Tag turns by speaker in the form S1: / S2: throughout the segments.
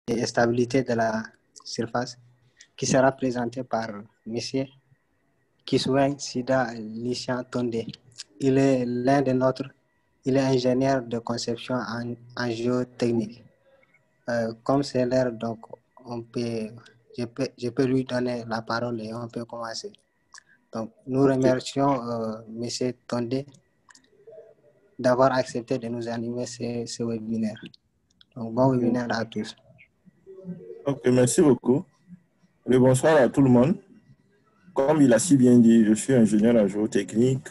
S1: et stabilité de la surface qui sera présenté par M. Kiswen Sida Lishan Tonde. Il est l'un des nôtres. Il est ingénieur de conception en géotechnique. Comme c'est l'heure, donc je peux lui donner la parole et on peut commencer. Donc, nous remercions M. Tonde d'avoir accepté de nous animer ce webinaire. Donc, bon webinaire à tous.
S2: Ok, merci beaucoup. Et bonsoir à tout le monde. Comme il a si bien dit, je suis ingénieur en géotechnique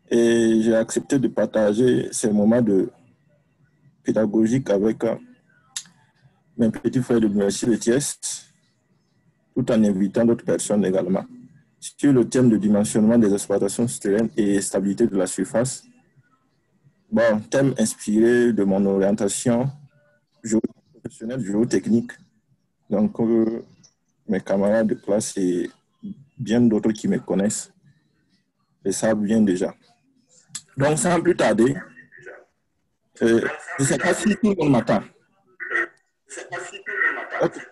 S2: et j'ai accepté de partager ces moments de pédagogique avec mes petits frères de l'Université de Thiès, tout en invitant d'autres personnes également, sur le thème de dimensionnement des exploitations souterraines et stabilité de la surface. Bon, thème inspiré de mon orientation professionnelle géotechnique. Donc, mes camarades de classe et bien d'autres qui me connaissent le savent bien déjà. Donc, sans plus tarder, je ne sais pas si tout le monde m'attend.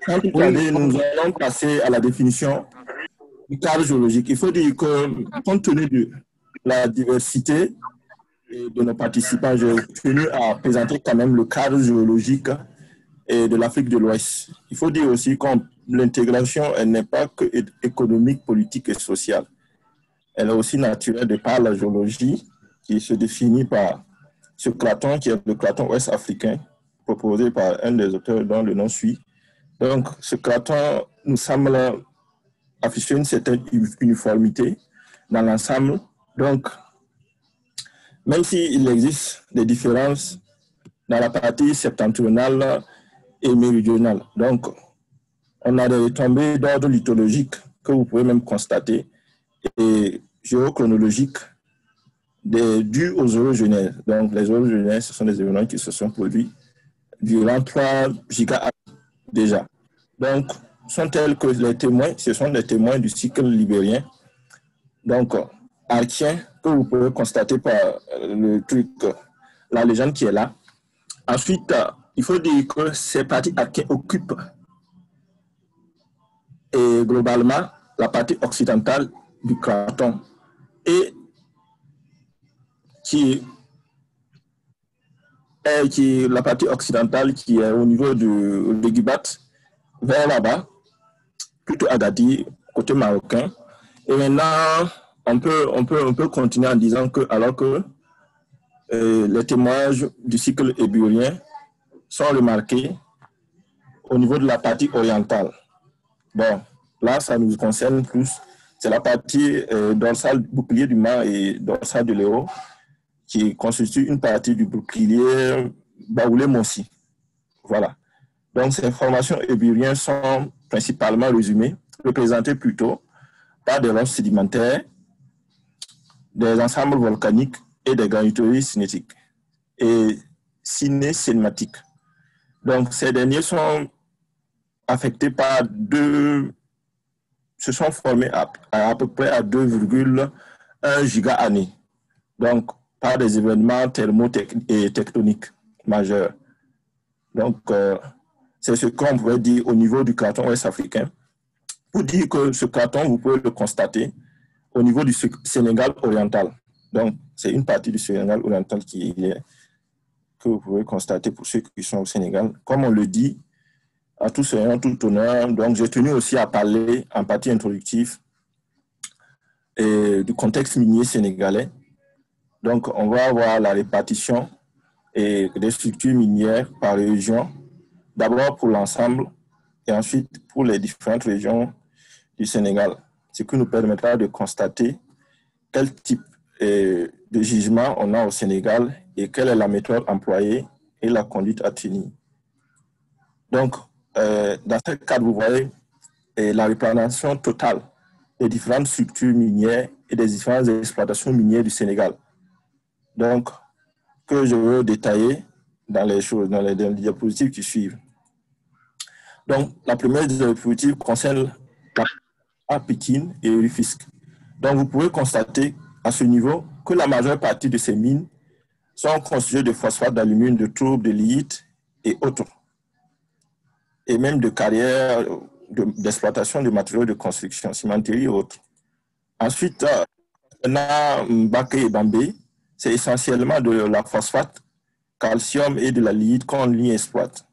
S2: Sans plus tarder, nous allons passer à la définition du cadre géologique. Il faut dire que, compte tenu de la diversité de nos participants, j'ai tenu à présenter quand même le cadre géologique de l'Afrique de l'Ouest. Il faut dire aussi que l'intégration, elle n'est pas que économique, politique et sociale. Elle est aussi naturelle de par la géologie qui se définit par ce claton qui est le claton ouest africain proposé par un des auteurs dont le nom suit. Donc, ce claton nous semble afficher une certaine uniformité dans l'ensemble. Donc, même s'il existe des différences dans la partie septentrionale et méridionale. Donc, on a des retombées d'ordre lithologique que vous pouvez même constater et géochronologiques dues aux orogénèses. Donc, les orogénèses, ce sont des événements qui se sont produits durant 3 giga déjà. Donc, sont tels que les témoins, ce sont des témoins du cycle libérien, donc archien, que vous pouvez constater par le truc, la légende qui est là. Ensuite, il faut dire que ces parties archiennes occupent et globalement la partie occidentale du claton et la partie occidentale qui est au niveau de Guibat, vers là-bas, plutôt Agadir, côté marocain. Et maintenant, on peut continuer en disant que, alors que les témoignages du cycle ébulien sont remarqués au niveau de la partie orientale. Bon, là, ça nous concerne plus. C'est la partie dorsale bouclier du Mans et dorsale de l'Hérault qui constitue une partie du bouclier Baoulé-Mossi. Voilà. Donc, ces formations ébulliennes sont principalement représentées plutôt par des roches sédimentaires, des ensembles volcaniques et des granitories cinétiques et cinécématiques. Donc, ces derniers sont affectés par se sont formés à peu près à 2,1 giga-années. Donc, par des événements et tectoniques majeurs. Donc, c'est ce qu'on pourrait dire au niveau du claton ouest africain. Pour dire que ce claton, vous pouvez le constater au niveau du Sénégal oriental. Donc, c'est une partie du Sénégal oriental que vous pouvez constater pour ceux qui sont au Sénégal. Comme on le dit, à tout seigneur, tout honneur. Donc, j'ai tenu aussi à parler en partie introductive du contexte minier sénégalais. Donc, on va avoir la répartition et des structures minières par région, d'abord pour l'ensemble et ensuite pour les différentes régions du Sénégal, ce qui nous permettra de constater quel type de gisement on a au Sénégal et quelle est la méthode employée et la conduite à tenir. Donc, dans ce cadre, vous voyez la représentation totale des différentes structures minières et des différentes exploitations minières du Sénégal. Donc, que je veux détailler dans les diapositives qui suivent. Donc, la première diapositive concerne la Pikine et Rufisque. Donc, vous pouvez constater à ce niveau que la majeure partie de ces mines sont constituées de phosphate d'alumine, de tourbe, de liite et autres. et même de carrières d'exploitation de matériaux de construction, cimenterie et autres. Ensuite, on a Mbaké et Bambé, c'est essentiellement de la phosphate, calcium et de la lignite qu'on y exploite.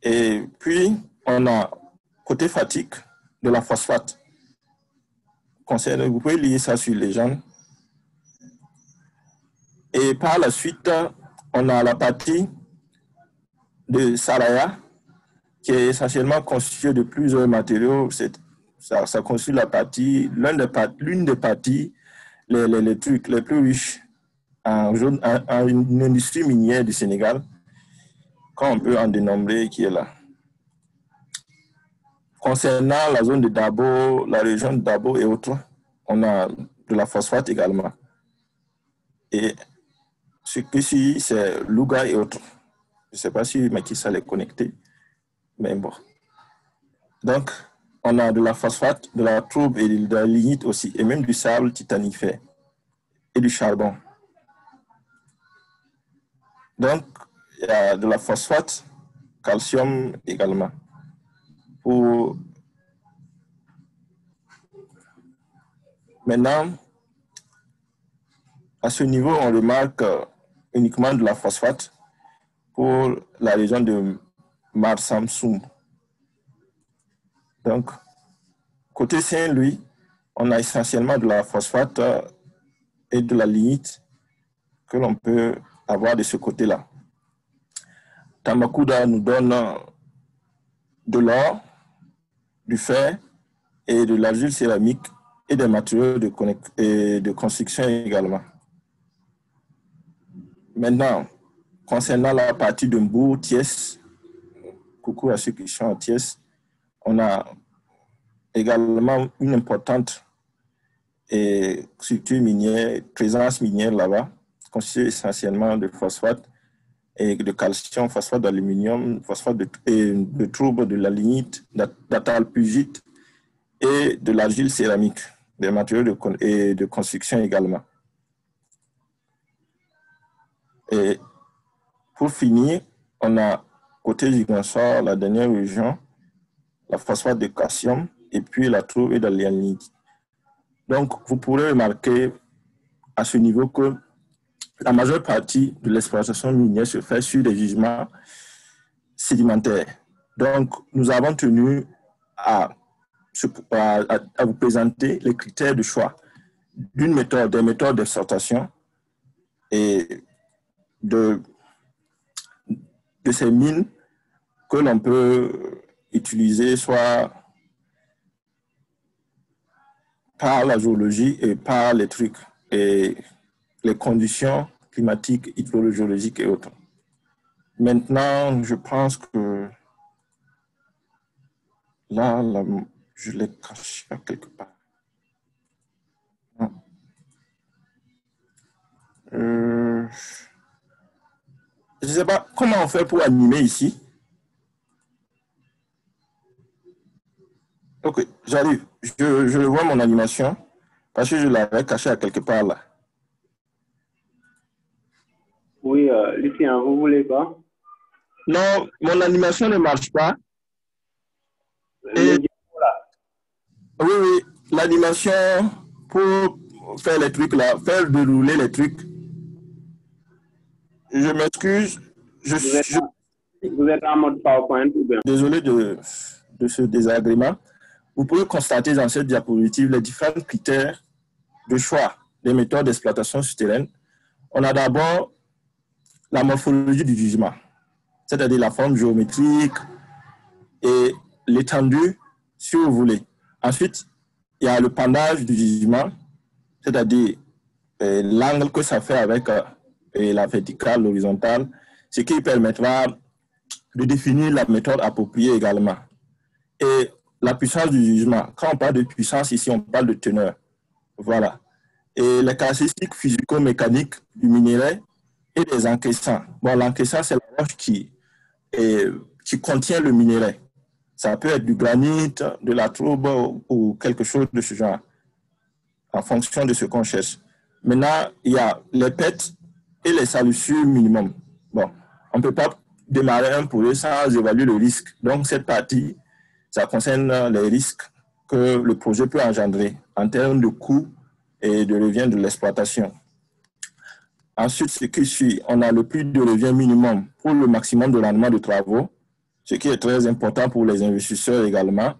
S2: Et puis, on a côté fatigue de la phosphate. Vous pouvez lier ça sur les gens. Et par la suite, on a la partie de Saraya, qui est essentiellement constituée de plusieurs matériaux. Ça constitue la partie, l'une des parties, les trucs les plus riches en une industrie minière du Sénégal, quand on peut en dénombrer qui est là. Concernant la zone de Dabo, la région de Dabo et autres, on a de la phosphate également. Et ce que c'est Louga et autres. Je ne sais pas si Macky Sall est connecté, mais bon. Donc, on a de la phosphate, de la trouble et de la lignite aussi, et même du sable titanifère et du charbon. Donc, il y a de la phosphate, calcium également. Maintenant, à ce niveau, on remarque uniquement de la phosphate pour la région de Marsassoum. Donc, côté Saint-Louis, on a essentiellement de la phosphate et de la lignite que l'on peut avoir de ce côté-là. Tambacounda nous donne de l'or, du fer et de l'argile céramique et des matériaux de construction également. Maintenant, concernant la partie de Mbour, Thiès, coucou à ceux qui sont à Thiès, on a également une importante structure minière, présence minière là-bas, constituée essentiellement de phosphate et de calcium, phosphate d'aluminium, phosphate de trouble, de la lignite, d'atalpugite et de l'argile céramique, des matériaux de construction également. Et pour finir, on a côté Ziguinchor, la dernière région, la phosphate de calcium et puis la trouble et de la lignite. Donc, vous pourrez remarquer à ce niveau que la majeure partie de l'exploitation minière se fait sur des gisements sédimentaires. Donc, nous avons tenu à vous présenter les critères de choix des méthodes d'exploitation et de ces mines que l'on peut utiliser soit par la géologie et par les trucs et les conditions climatiques, hydrogéologiques et autres. Maintenant, je pense que là je l'ai caché quelque part. Je ne sais pas comment on fait pour animer ici. Ok, j'arrive. Je vois mon animation parce que je l'avais caché à quelque part là.
S3: Oui, Lucien, vous voulez quoi?
S2: Non, mon animation ne marche pas. Oui, l'animation pour faire les trucs là, faire dérouler les trucs. Je m'excuse.
S3: Vous êtes en mode PowerPoint ou bien?
S2: Désolé de ce désagrément. Vous pouvez constater dans cette diapositive les différents critères de choix des méthodes d'exploitation souterraine. On a d'abord la morphologie du gisement, c'est-à-dire la forme géométrique et l'étendue, si vous voulez. Ensuite, il y a le pendage du gisement, c'est-à-dire l'angle que ça fait avec la verticale, l'horizontale, ce qui permettra de définir la méthode appropriée également. Et la puissance du gisement. Quand on parle de puissance, ici, on parle de teneur. Voilà. Et les caractéristiques physico-mécaniques du minerai et des encaissants. Bon, l'encaissant, c'est la roche qui contient le minerai. Ça peut être du granit, de la trouble ou quelque chose de ce genre, en fonction de ce qu'on cherche. Maintenant, il y a les pètes et les salissures minimum. Bon, on ne peut pas démarrer un projet sans évaluer le risque. Donc, cette partie, ça concerne les risques que le projet peut engendrer en termes de coûts et de revient de l'exploitation. Ensuite, ce qui suit, on a le prix de revient minimum pour le maximum de rendement de travaux, ce qui est très important pour les investisseurs également.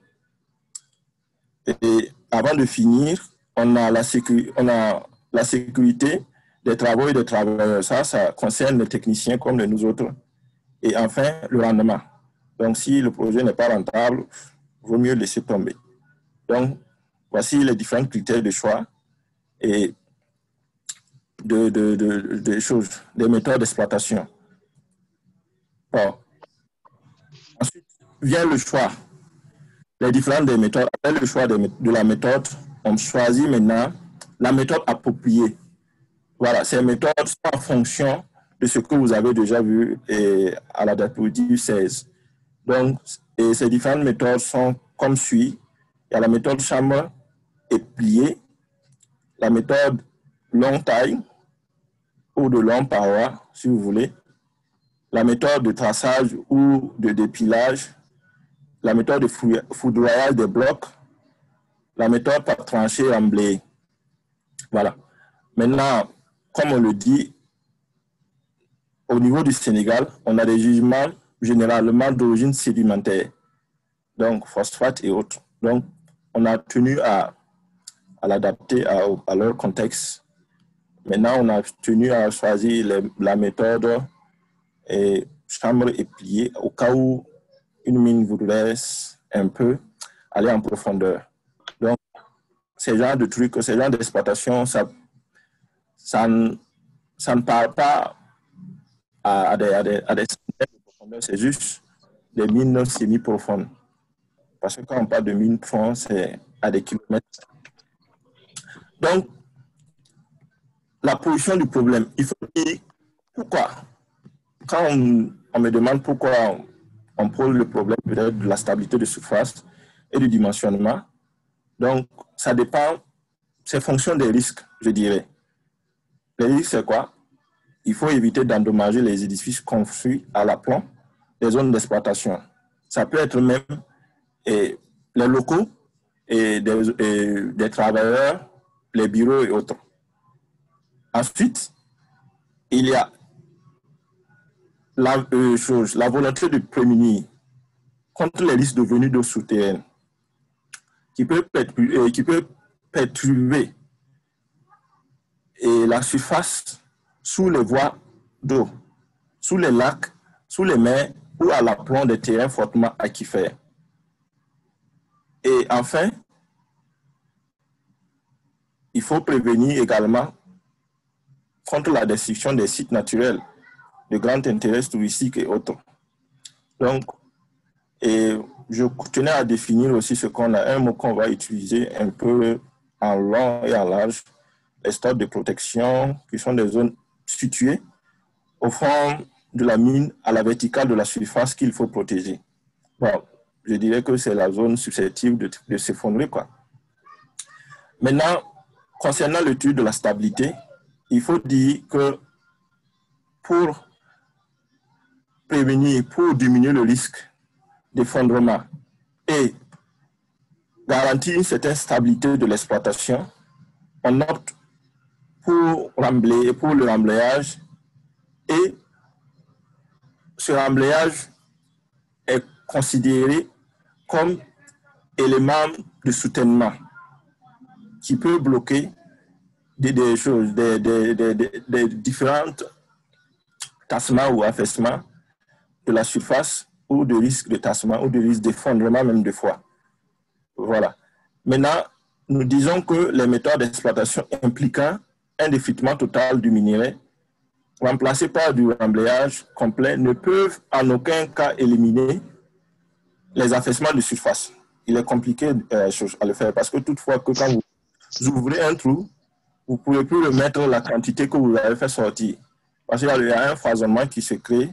S2: Et avant de finir, on a la sécurité des travaux et des travailleurs. Ça concerne les techniciens comme nous autres. Et enfin, le rendement. Donc, si le projet n'est pas rentable, il vaut mieux laisser tomber. Donc, voici les différents critères de choix et des choses, des méthodes d'exploitation. Bon. Ensuite, vient le choix. Les différentes des méthodes. Après le choix de la méthode, on choisit maintenant la méthode appropriée. Voilà, ces méthodes sont en fonction de ce que vous avez déjà vu à la diapositive 16. Donc, ces différentes méthodes sont comme suit. Il y a la méthode chambre et pliée, la méthode longue taille ou de longue paroi, si vous voulez, la méthode de traçage ou de dépilage, la méthode de foudroyage des blocs, la méthode par tranchée emblayée. Voilà. Maintenant, comme on le dit, au niveau du Sénégal, on a des gisements généralement d'origine sédimentaire, donc phosphate et autres. Donc, on a tenu à l'adapter à leur contexte. Maintenant, on a tenu à choisir la méthode chambre et pliée au cas où une mine vous laisse un peu aller en profondeur. Donc, ces genres de trucs, ces genres d'exploitation, ça ne parle pas à des centaines de profondeur, c'est juste des mines semi-profondes. Parce que quand on parle de mines profondes, c'est à des kilomètres. Donc, la position du problème, il faut dire pourquoi. Quand on me demande pourquoi on pose le problème peut-être de la stabilité de surface et du dimensionnement, donc ça dépend, c'est fonction des risques, je dirais. Les risques, c'est quoi? Il faut éviter d'endommager les édifices construits à l'aplomb des zones d'exploitation. Ça peut être même les locaux et des travailleurs, les bureaux et autres. Ensuite, il y a la volonté de prémunir contre les risques de venue d'eau souterraine qui peut perturber la surface sous les voies d'eau, sous les lacs, sous les mers ou à l'aplomb des terrains fortement aquifères. Et enfin, il faut prévenir également contre la destruction des sites naturels de grand intérêt touristique et autres. Donc, je tenais à définir aussi ce qu'on a, un mot qu'on va utiliser un peu en long et en large, les stocks de protection, qui sont des zones situées au fond de la mine à la verticale de la surface qu'il faut protéger. Bon, je dirais que c'est la zone susceptible de s'effondrer, quoi. Maintenant, concernant l'étude de la stabilité, il faut dire que pour prévenir, pour diminuer le risque d'effondrement et garantir une certaine stabilité de l'exploitation, on opte pour le remblayage, et ce remblayage est considéré comme élément de soutènement qui peut bloquer des différentes tassements ou affaissements de la surface ou de risque de tassement ou de risque d'effondrement même de fois. Voilà. Maintenant, nous disons que les méthodes d'exploitation impliquant un défritement total du minerai remplacé par du remblayage complet ne peuvent en aucun cas éliminer les affaissements de surface. Il est compliqué à le faire parce que toutefois que quand vous ouvrez un trou, vous ne pouvez plus remettre la quantité que vous avez fait sortir. Parce qu'il y a un foisonnement qui se crée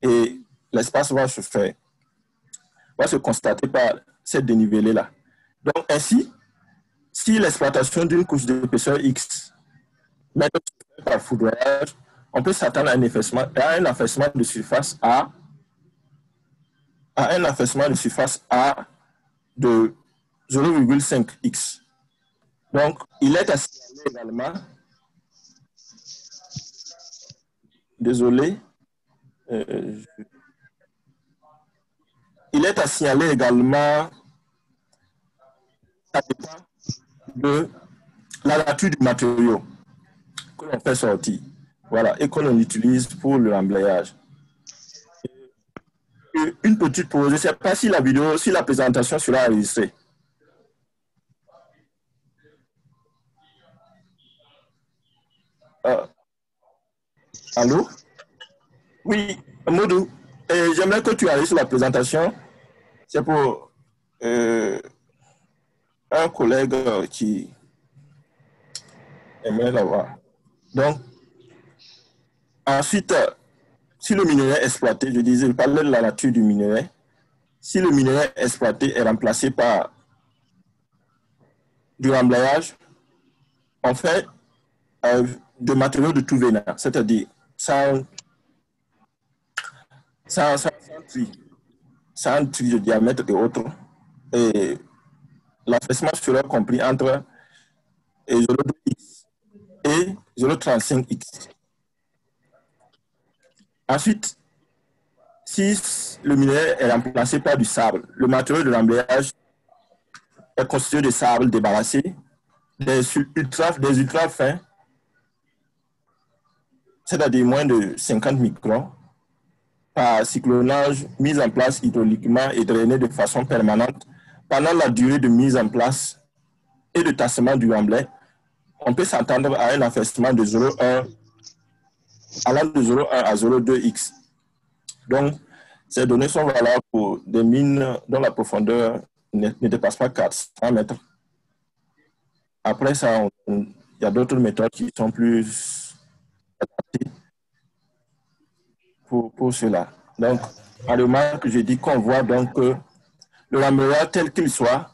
S2: et l'espace va se constater par cette dénivelée-là. Donc ainsi, si l'exploitation d'une couche d'épaisseur X par foudroyage, on peut s'attendre à un affaissement de surface A a un affaissement de surface A de 0,5x. Donc, il est à signaler également, désolé, il est à signaler également, ça dépend de la nature du matériau que l'on fait sortir, voilà, et que l'on utilise pour le remblayage. Une petite pause, je ne sais pas si la vidéo, si la présentation sera enregistrée. Allô? Oui, Modou, j'aimerais que tu ailles sur la présentation. C'est pour un collègue qui aimerait l'avoir. Donc, ensuite, si le minerai exploité, je disais, je parlais de la nature du minerai. Si le minerai exploité est remplacé par du remblayage, on fait de matériaux de tout vénin, c'est-à-dire sans tri de diamètre et autres. Et l'affaissement sera compris entre 0,2x et 0,35x. Ensuite, si le minerai est remplacé par du sable, le matériau de remblayage est constitué de sable débarrassé, des ultra fins, c'est-à-dire moins de 50 microns, par cyclonnage, mise en place hydrauliquement et drainé de façon permanente pendant la durée de mise en place et de tassement du remblai. On peut s'attendre à un affaissement de 0,1 allant de 0,1 à 0,2x. Donc, ces données sont valables pour des mines dont la profondeur ne dépasse pas 400 mètres. Après ça, il y a d'autres méthodes qui sont plus adaptées pour cela. Donc, en remarque, je dis qu'on voit donc que le remblayage tel qu'il soit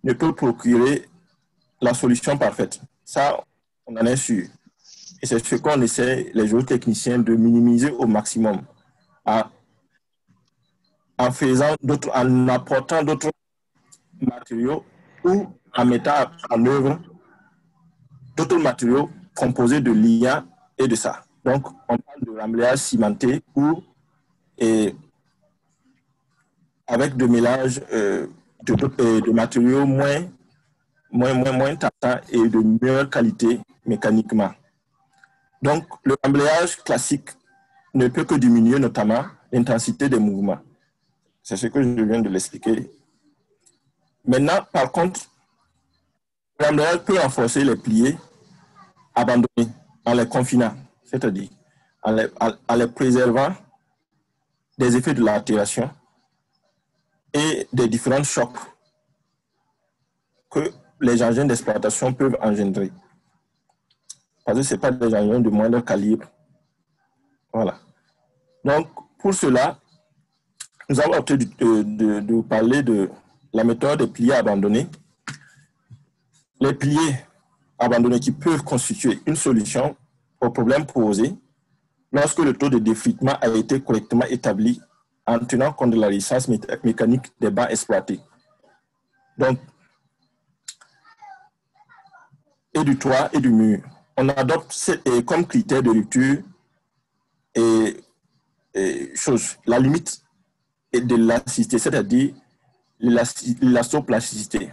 S2: ne peut procurer la solution parfaite. Ça, on en est sûr. Et c'est ce qu'on essaie, les géotechniciens, de minimiser au maximum en apportant d'autres matériaux ou en mettant en œuvre d'autres matériaux composés de liens et de ça. Donc, on parle de remblayage cimenté ou avec de mélange de matériaux moins tassants et de meilleure qualité mécaniquement. Donc, le remblayage classique ne peut que diminuer notamment l'intensité des mouvements. C'est ce que je viens de l'expliquer. Maintenant, par contre, le remblayage peut renforcer les pliés abandonnés en les confinant, c'est-à-dire en les préservant des effets de l'altération et des différents chocs que les engins d'exploitation peuvent engendrer. Parce que ce n'est pas des engins de moindre calibre. Voilà. Donc, pour cela, nous avons opté de parler de la méthode des pliés abandonnés. Les pliés abandonnés qui peuvent constituer une solution aux problèmes posés lorsque le taux de défritement a été correctement établi en tenant compte de la résistance mécanique des bancs exploités. Donc, et du toit et du mur. On adopte comme critère de rupture la limite de l'élasticité, c'est-à-dire l'élastoplasticité.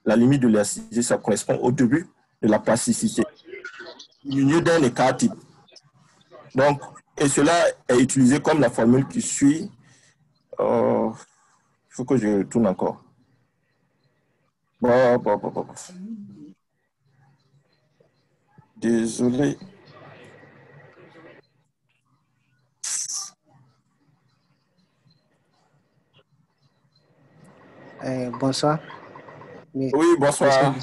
S2: La limite de l'élasticité, ça correspond au début de la plasticité, milieu d'un écart type. Donc, et cela est utilisé comme la formule qui suit. Il faut que je retourne encore. Désolé.
S1: Bonsoir.
S2: Oui, bonsoir.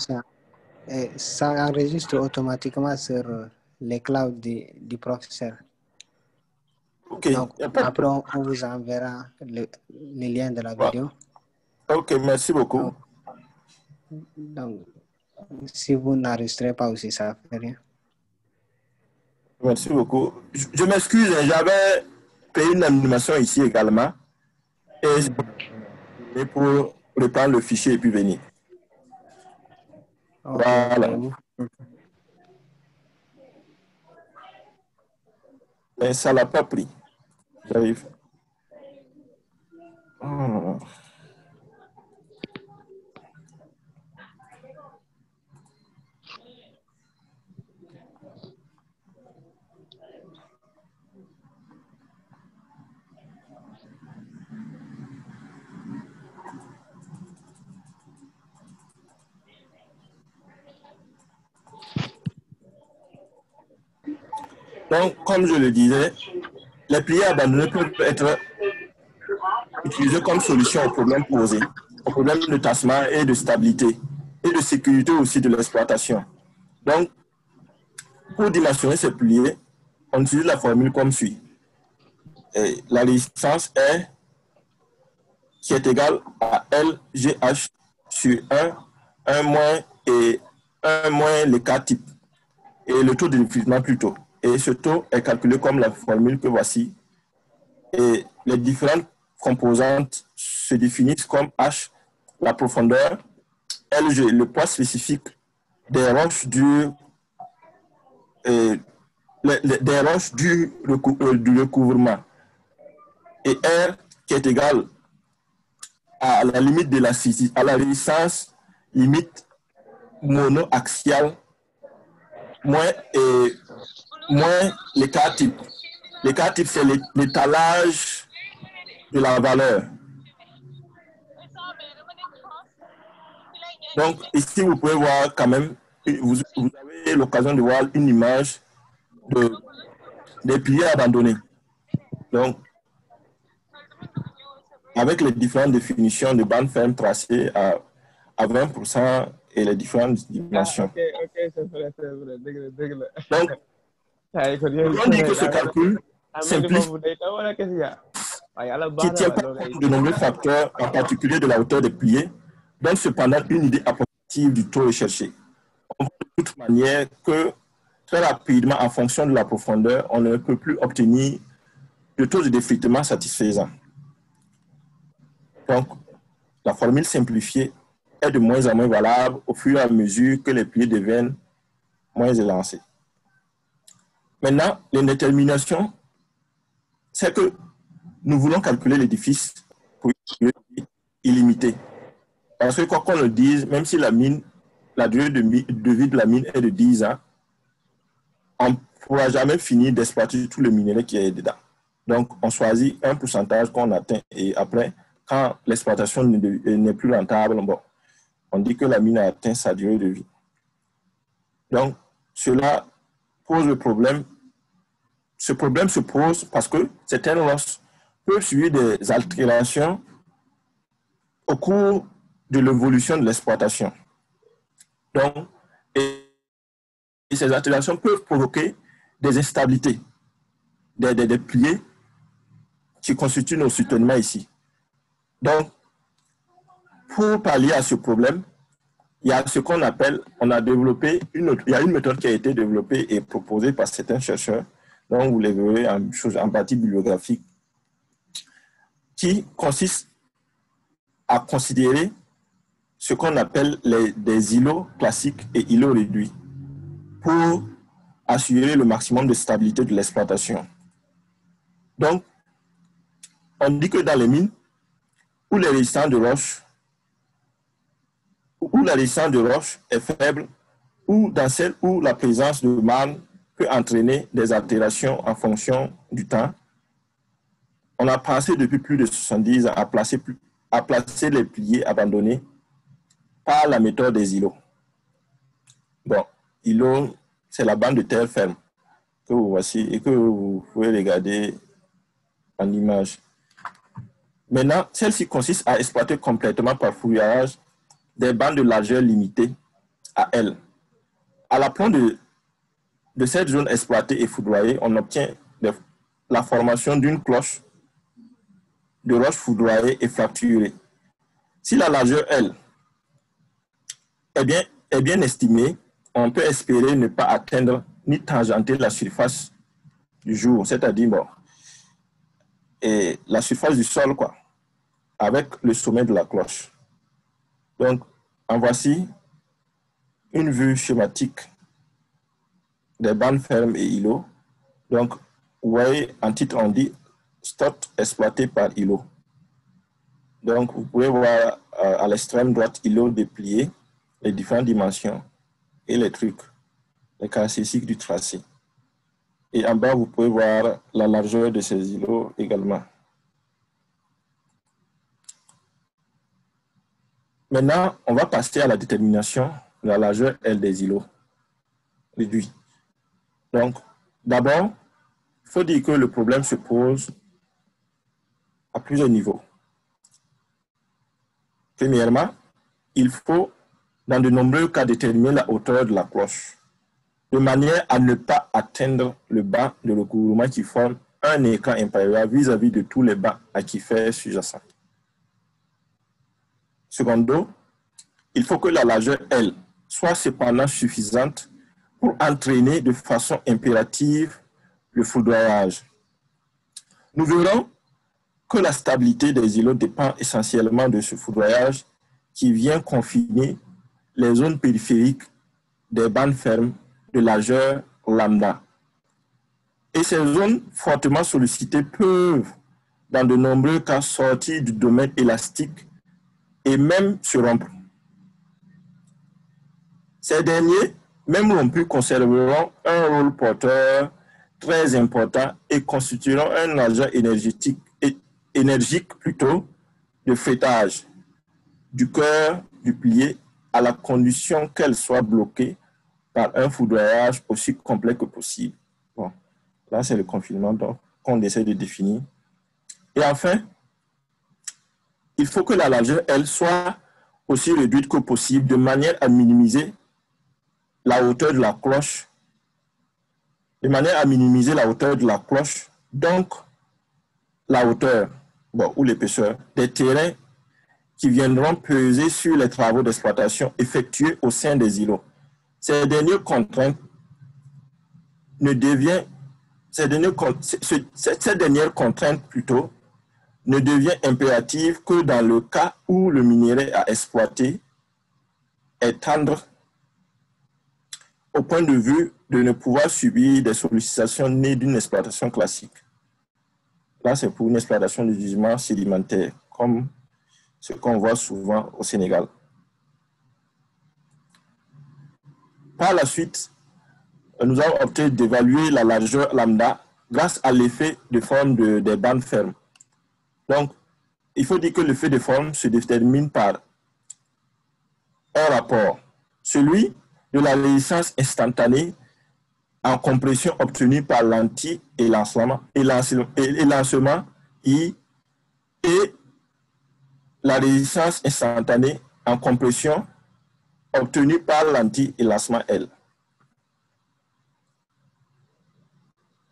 S1: Ça enregistre automatiquement sur les clouds du professeur.
S2: Ok.
S1: Donc, après, on vous enverra les liens de la vidéo.
S2: Ok, merci beaucoup.
S1: Donc, si vous n'enregistrez pas aussi, ça ne fait rien.
S2: Merci beaucoup. Je m'excuse, j'avais fait une animation ici également. et pour reprendre le fichier et puis venir.
S1: Ok,
S2: Voilà.
S1: ok.
S2: Mais ça ne l'a pas pris. J'arrive. Oh. Donc, comme je le disais, les pliés abandonnés peuvent être utilisés comme solution aux problèmes posés, aux problèmes de tassement et de stabilité, et de sécurité aussi de l'exploitation. Donc, pour dimensionner ces pliés, on utilise la formule comme suit. Et la résistance est qui est égale à LGH sur 1 moins et 1 moins les K types, et le taux de défritement plutôt. Et ce taux est calculé comme la formule que voici. Et les différentes composantes se définissent comme H, la profondeur, LG, le poids spécifique des roches du recouvrement, et R qui est égal à la limite de à la résistance limite monoaxiale moins les K types. Les K types, c'est l'étalage de la valeur. Donc, ici, vous pouvez voir quand même, vous avez l'occasion de voir une image des piliers abandonnés. Donc, avec les différentes définitions de bandes fermes tracées à 20% et les différentes dimensions. Donc, on dit que ce calcul simplifie qui tient pas compte de nombreux facteurs, en particulier de la hauteur des pliés, donne cependant une idée approximative du taux recherché. On voit de toute manière que très rapidement, en fonction de la profondeur, on ne peut plus obtenir le taux de défritement satisfaisant. Donc, la formule simplifiée est de moins en moins valable au fur et à mesure que les pliés deviennent moins élancés. Maintenant, l'indétermination, c'est que nous voulons calculer l'édifice pour une durée illimitée. Parce que quoi qu'on le dise, même si la durée de vie de la mine est de 10 ans, on ne pourra jamais finir d'exploiter tout le minerai qui est dedans. Donc, on choisit un pourcentage qu'on atteint et après, quand l'exploitation n'est plus rentable, bon, on dit que la mine a atteint sa durée de vie. Donc, cela pose le problème. Ce problème se pose parce que certaines roches peuvent subir des altérations au cours de l'évolution de l'exploitation. Donc, et ces altérations peuvent provoquer des instabilités, des pliés qui constituent nos soutènements ici. Donc, pour pallier à ce problème, il y a ce qu'on appelle, on a développé il y a une méthode qui a été développée et proposée par certains chercheurs, dont vous les verrez en partie bibliographique, qui consiste à considérer ce qu'on appelle des îlots classiques et îlots réduits pour assurer le maximum de stabilité de l'exploitation. Donc, on dit que dans les mines où les résistances de roche, où la résistance de roche est faible, ou dans celles où la présence de marne peut entraîner des altérations en fonction du temps, on a pensé depuis plus de 70 ans à placer les pliés abandonnés par la méthode des îlots. Bon, îlot, c'est la bande de terre ferme que vous voici et que vous pouvez regarder en image. Maintenant, celle-ci consiste à exploiter complètement par fouillage des bandes de largeur limitée à L. À l'aplomb de cette zone exploitée et foudroyée, on obtient la formation d'une cloche de roche foudroyée et fracturée. Si la largeur L est bien estimée, on peut espérer ne pas atteindre ni tangenter la surface du jour, c'est-à-dire bon, et la surface du sol, quoi. avec le sommet de la cloche. Donc, en voici une vue schématique des bandes fermes et îlots. Donc, vous voyez, en titre, on dit STOT exploité par îlot. Donc, vous pouvez voir à l'extrême droite, îlot déplié, les différentes dimensions et les trucs, les caractéristiques du tracé. Et en bas, vous pouvez voir la largeur de ces îlots également. Maintenant, on va passer à la détermination de la largeur L des îlots réduits. Donc, d'abord, il faut dire que le problème se pose à plusieurs niveaux. Premièrement, il faut, dans de nombreux cas, déterminer la hauteur de la cloche, de manière à ne pas atteindre le bas de recouvrement qui forme un écran impérial vis-à-vis de tous les bas aquifères sous-jacents. Secondo, il faut que la largeur L soit cependant suffisante pour entraîner de façon impérative le foudroyage. Nous verrons que la stabilité des îlots dépend essentiellement de ce foudroyage qui vient confiner les zones périphériques des bandes fermes de largeur lambda. Et ces zones fortement sollicitées peuvent, dans de nombreux cas, sortir du domaine élastique et même se rompre. Ces derniers, même rompus, conserveront un rôle porteur très important et constitueront un agent énergique plutôt de fêtage du cœur du pilier à la condition qu'elle soit bloquée par un foudroyage aussi complet que possible. Bon, là, c'est le confinement qu'on essaie de définir. Et enfin, il faut que la largeur, elle, soit aussi réduite que possible de manière à minimiser la hauteur de la cloche, donc la hauteur ou l'épaisseur des terrains qui viendront peser sur les travaux d'exploitation effectués au sein des îlots. Cette dernière contrainte ne devient impérative que dans le cas où le minerai à exploiter est tendre au point de vue de ne pouvoir subir des sollicitations nées d'une exploitation classique. Là, c'est pour une exploitation de gisements sédimentaires, comme ce qu'on voit souvent au Sénégal. Par la suite, nous avons opté d'évaluer la largeur lambda grâce à l'effet de forme des bandes fermes. Donc, il faut dire que l'effet de forme se détermine par un rapport, celui de la résistance instantanée en compression obtenue par l'anti-élancement I et la résistance instantanée en compression obtenue par l'anti-élancement L.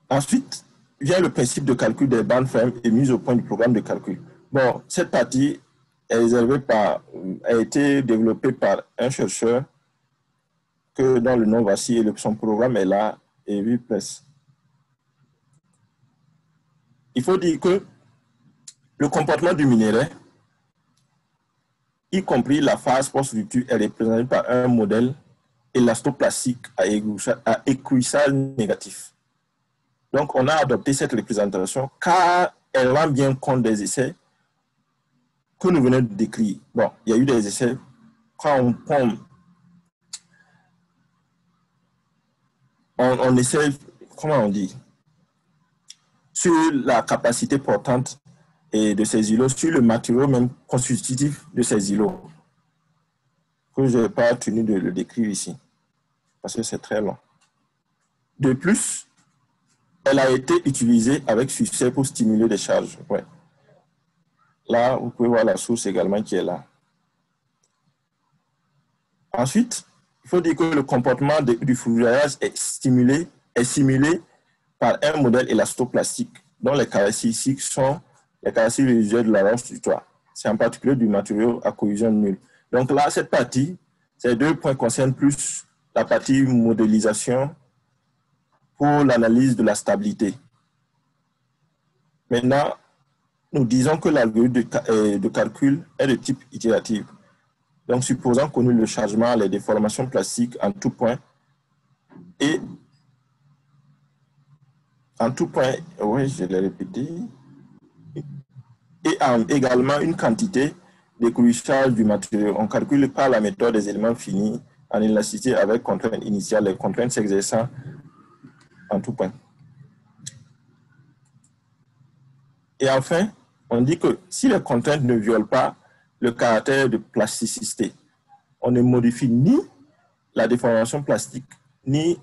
S2: Ensuite, vient le principe de calcul des bandes fermes et mise au point du programme de calcul. Bon, cette partie a été développée par un chercheur dont le nom voici et son programme est là, et VPLES. Il faut dire que le comportement du minerai, y compris la phase post-rupture, est représenté par un modèle élastoplastique à écouissage négatif. Donc, on a adopté cette représentation car elle rend bien compte des essais que nous venons de décrire. Bon, il y a eu des essais quand on essaie, comment on dit, sur la capacité portante de ces îlots, sur le matériau même constitutif de ces îlots, que je n'ai pas tenu de le décrire ici, parce que c'est très long. De plus, elle a été utilisée avec succès pour stimuler des charges. Ouais. Là, vous pouvez voir la source également qui est là. Ensuite, il faut dire que le comportement du foudroyage est simulé par un modèle élastoplastique dont les caractéristiques sont les caractéristiques résiduelles de la roche du toit. C'est en particulier du matériau à cohésion nulle. Donc là, cette partie, ces deux points concernent plus la partie modélisation pour l'analyse de la stabilité. Maintenant, nous disons que l'algorithme de calcul est de type itératif. Donc, supposons qu'on ait le chargement, les déformations plastiques en tout point et en tout point, oui, je l'ai répété, et également une quantité d'écrouissage du matériau. On calcule par la méthode des éléments finis en élasticité avec contrainte initiale, les contraintes s'exerçant en tout point. Et enfin, on dit que si les contraintes ne violent pas le caractère de plasticité, on ne modifie ni la déformation plastique, ni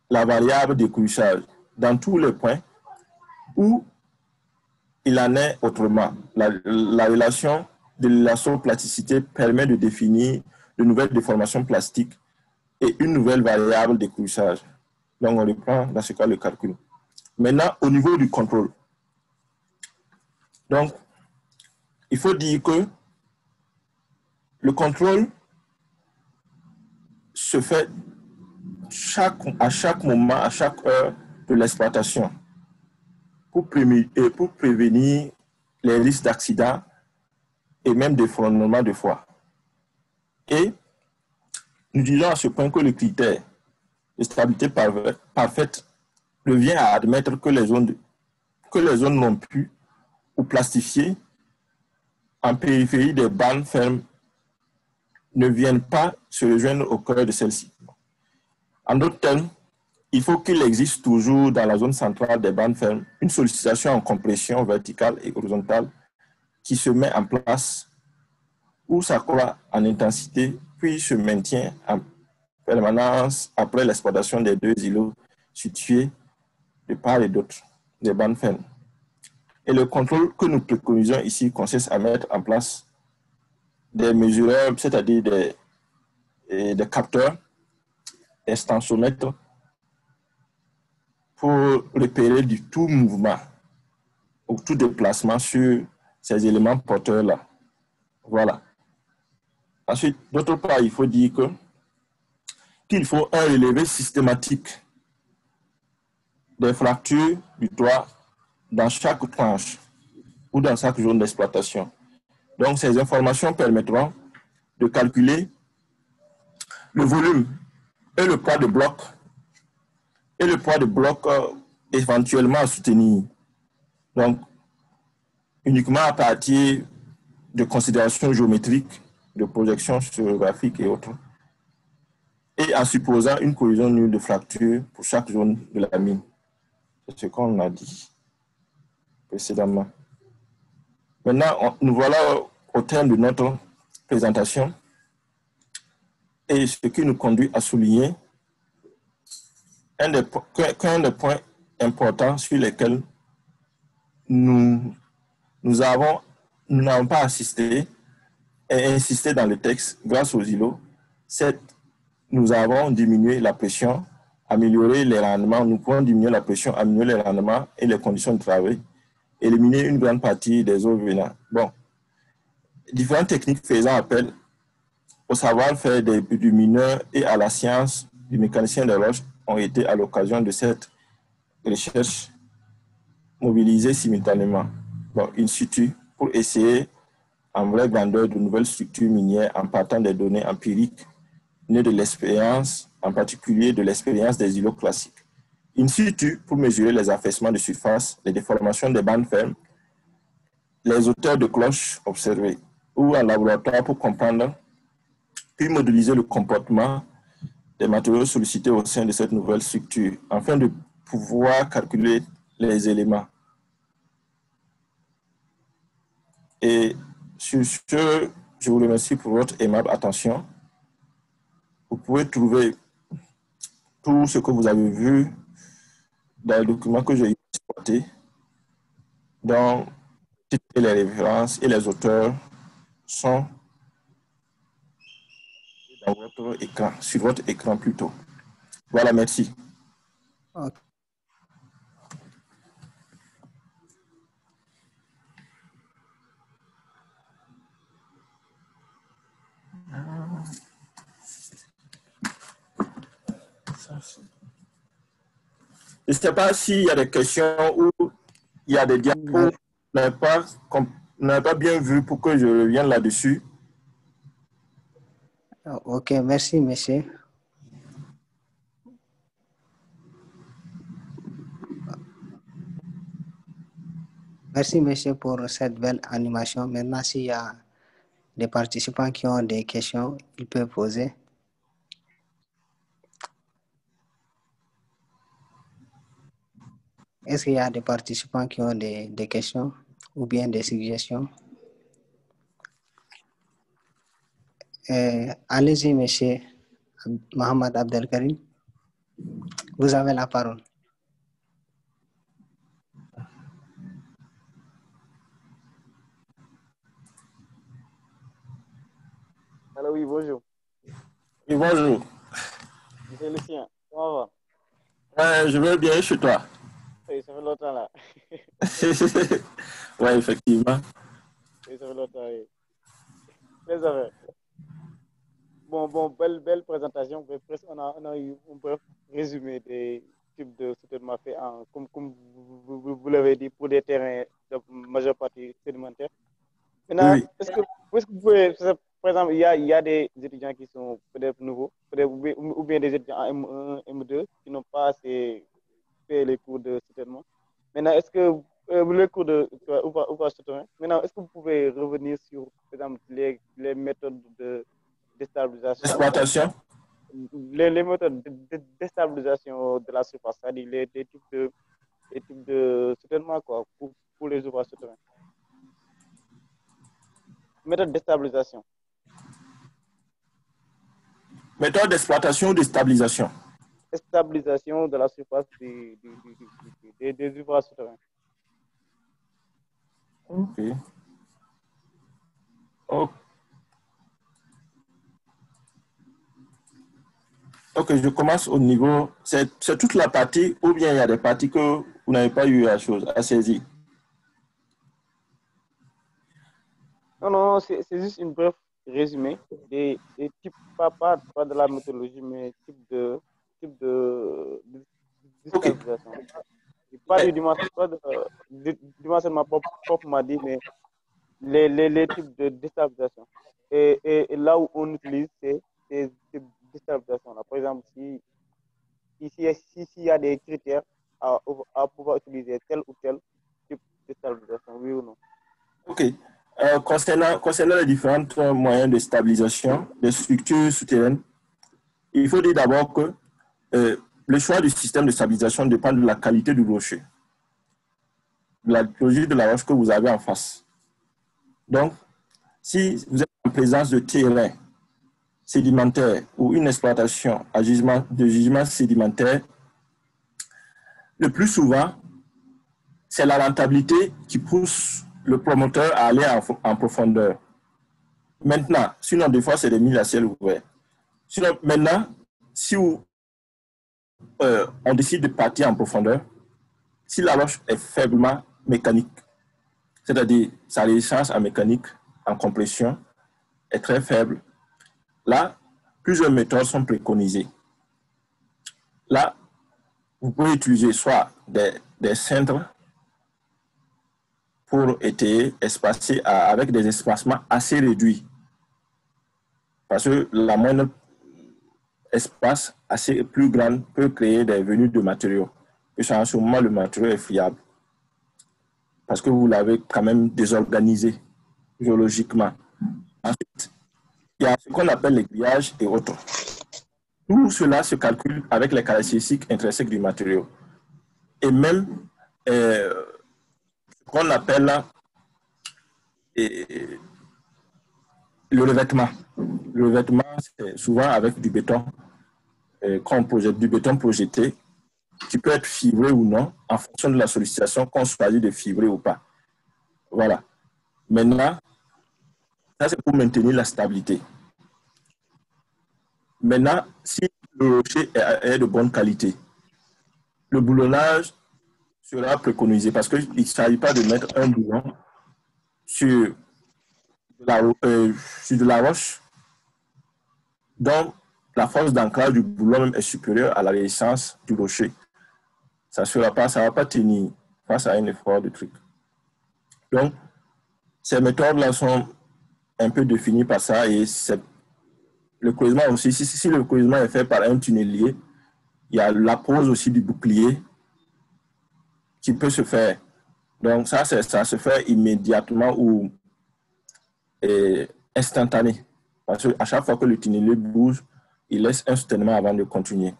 S2: la variable d'écrouissage dans tous les points où il en est autrement. La relation de l'élastoplasticité permet de définir de nouvelles déformations plastiques et une nouvelle variable d'écrouissage. Donc, on reprend dans ce cas le calcul. Maintenant, au niveau du contrôle. Donc, il faut dire que le contrôle se fait à chaque moment, à chaque heure de l'exploitation pour prévenir les risques d'accident et même d'effondrement de foie. Et nous disons à ce point que le critère de stabilité parfaite revient à admettre que les zones rompues ou plastifiées en périphérie des bandes fermes ne viennent pas se rejoindre au cœur de celle-ci. En d'autres termes, il faut qu'il existe toujours dans la zone centrale des bandes fermes une sollicitation en compression verticale et horizontale qui se met en place ou s'accroît en intensité, puis se maintient en permanence après l'exploitation des deux îlots situés de part et d'autre des bandes fermes. Et le contrôle que nous préconisons ici consiste à mettre en place des mesureurs, c'est-à-dire des capteurs, des tensiomètres, pour repérer du tout mouvement ou tout déplacement sur ces éléments porteurs-là. Voilà. Ensuite, d'autre part, il faut dire qu'il faut un relevé systématique des fractures du toit dans chaque tranche ou dans chaque zone d'exploitation. Donc, ces informations permettront de calculer le volume et le poids de bloc éventuellement à soutenir. Donc, uniquement à partir de considérations géométriques, de projections géographiques et autres, et en supposant une collision nulle de fracture pour chaque zone de la mine. C'est ce qu'on a dit précédemment. Maintenant, nous voilà au terme de notre présentation et ce qui nous conduit à souligner qu'un des points importants sur lesquels nous n'avons pas assisté et insisté dans le texte grâce aux îlots, c'est nous avons diminué la pression, amélioré les rendements, nous pouvons diminuer la pression, améliorer les rendements et les conditions de travail, éliminer une grande partie des eaux venant. Bon, différentes techniques faisant appel au savoir-faire du mineur et à la science du mécanicien des roches ont été à l'occasion de cette recherche mobilisées simultanément, in situ, pour essayer en vraie grandeur de nouvelles structures minières en partant des données empiriques nées de l'expérience, en particulier de l'expérience des îlots classiques. In situ, pour mesurer les affaissements de surface, les déformations des bandes fermes, les hauteurs de cloches observées, ou en laboratoire pour comprendre, puis modéliser le comportement des matériaux sollicités au sein de cette nouvelle structure, afin de pouvoir calculer les éléments. Et sur ce, je vous remercie pour votre aimable attention. Vous pouvez trouver tout ce que vous avez vu dans le document que j'ai exporté, dont les références et les auteurs sont dans votre écran, sur votre écran plutôt. Voilà, merci.
S1: Okay.
S2: Je ne sais pas s'il y a des questions ou il y a des diapos n'avez pas bien vu pour que je revienne là-dessus.
S1: Ok, merci, monsieur. Merci, monsieur, pour cette belle animation. Maintenant, s'il y a des participants qui ont des questions, ils peuvent poser. Est-ce qu'il y a des participants qui ont des questions ou bien des suggestions? Allez-y, monsieur Mohamed Abdelkarim. Vous avez la parole.
S4: Alors oui, bonjour.
S2: Et bonjour.
S4: Monsieur Lucien, comment
S2: va? Ouais, je vais bien chez toi.
S4: Oui, ça fait longtemps là.
S2: Ouais, effectivement.
S4: Oui, ça fait longtemps, oui. Les affaires. Bon, belle présentation. Presque, on a eu un bref résumé des types de soutènement fait comme vous l'avez dit, pour des terrains de majeure partie sédimentaires. Maintenant,
S2: Oui.
S4: est-ce que vous pouvez, par exemple, il y a des étudiants qui sont peut-être nouveaux, ou bien des étudiants en M1, M2 qui n'ont pas assez fait les cours de soutènement. Maintenant, est-ce que les cours de soutènement, maintenant, est-ce que vous pouvez revenir sur, par exemple, les méthodes de déstabilisation,
S2: Exploitation.
S4: les méthodes de déstabilisation de la surface, c'est-à-dire les types de soutènement quoi, pour les ouvrages souterrains. Méthode de déstabilisation.
S2: Méthode d'exploitation ou de stabilisation.
S4: Stabilisation de la surface des ouvrages souterrains.
S2: Ok. Oh. Ok, je commence au niveau. C'est toute la partie ou bien il y a des parties que vous n'avez pas eu à saisir?
S4: Non, c'est juste une bref résumé des types, pas de la méthodologie, mais type de déstabilisation. Okay. Pas du dimensionnement proprement dit, mais les types de déstabilisation. Et là où on utilise ces types de déstabilisation-là. Par exemple, s'il y a des critères à pouvoir utiliser tel ou tel type de déstabilisation, oui ou non?
S2: Ok. Concernant les différents moyens de stabilisation des structures souterraines, il faut dire d'abord que le choix du système de stabilisation dépend de la qualité du rocher, de la logis de la roche que vous avez en face. Donc, si vous êtes en présence de terrain sédimentaire ou une exploitation à de gisement sédimentaire, le plus souvent, c'est la rentabilité qui pousse le promoteur à aller en profondeur. Maintenant, sinon, des fois, c'est des milles à ciel ouvert. Sinon, maintenant, si on décide de partir en profondeur, si la roche est faiblement mécanique, c'est-à-dire sa résistance en mécanique, en compression, est très faible, là, plusieurs méthodes sont préconisées. Là, vous pouvez utiliser soit des cintres pour étayer, espacer avec des espacements assez réduits. Parce que la moindre espace assez plus grand peut créer des venues de matériaux. Et en ce moment, le matériau est friable. Parce que vous l'avez quand même désorganisé géologiquement. Ensuite, il y a ce qu'on appelle les grillages et autres. Tout cela se calcule avec les caractéristiques intrinsèques du matériau. Et même ce qu'on appelle le revêtement. Le revêtement, c'est souvent avec du béton, quand on projette du béton projeté, qui peut être fibré ou non, en fonction de la sollicitation qu'on choisit de fibrer ou pas. Voilà. Maintenant, ça c'est pour maintenir la stabilité. Maintenant, si le rocher est de bonne qualité, le boulonnage sera préconisé parce qu'il ne s'agit pas de mettre un boulon sur de la roche dont la force d'ancrage du boulon même est supérieure à la résistance du rocher. Ça ne va pas tenir face à un effort de truc. Donc, ces méthodes-là sont un peu définies par ça et le creusement aussi, si le creusement est fait par un tunnelier, il y a la pose aussi du bouclier qui peut se faire. Donc, ça se fait immédiatement ou instantané. Parce qu'à chaque fois que le tunnelier bouge, il laisse un soutènement avant de continuer.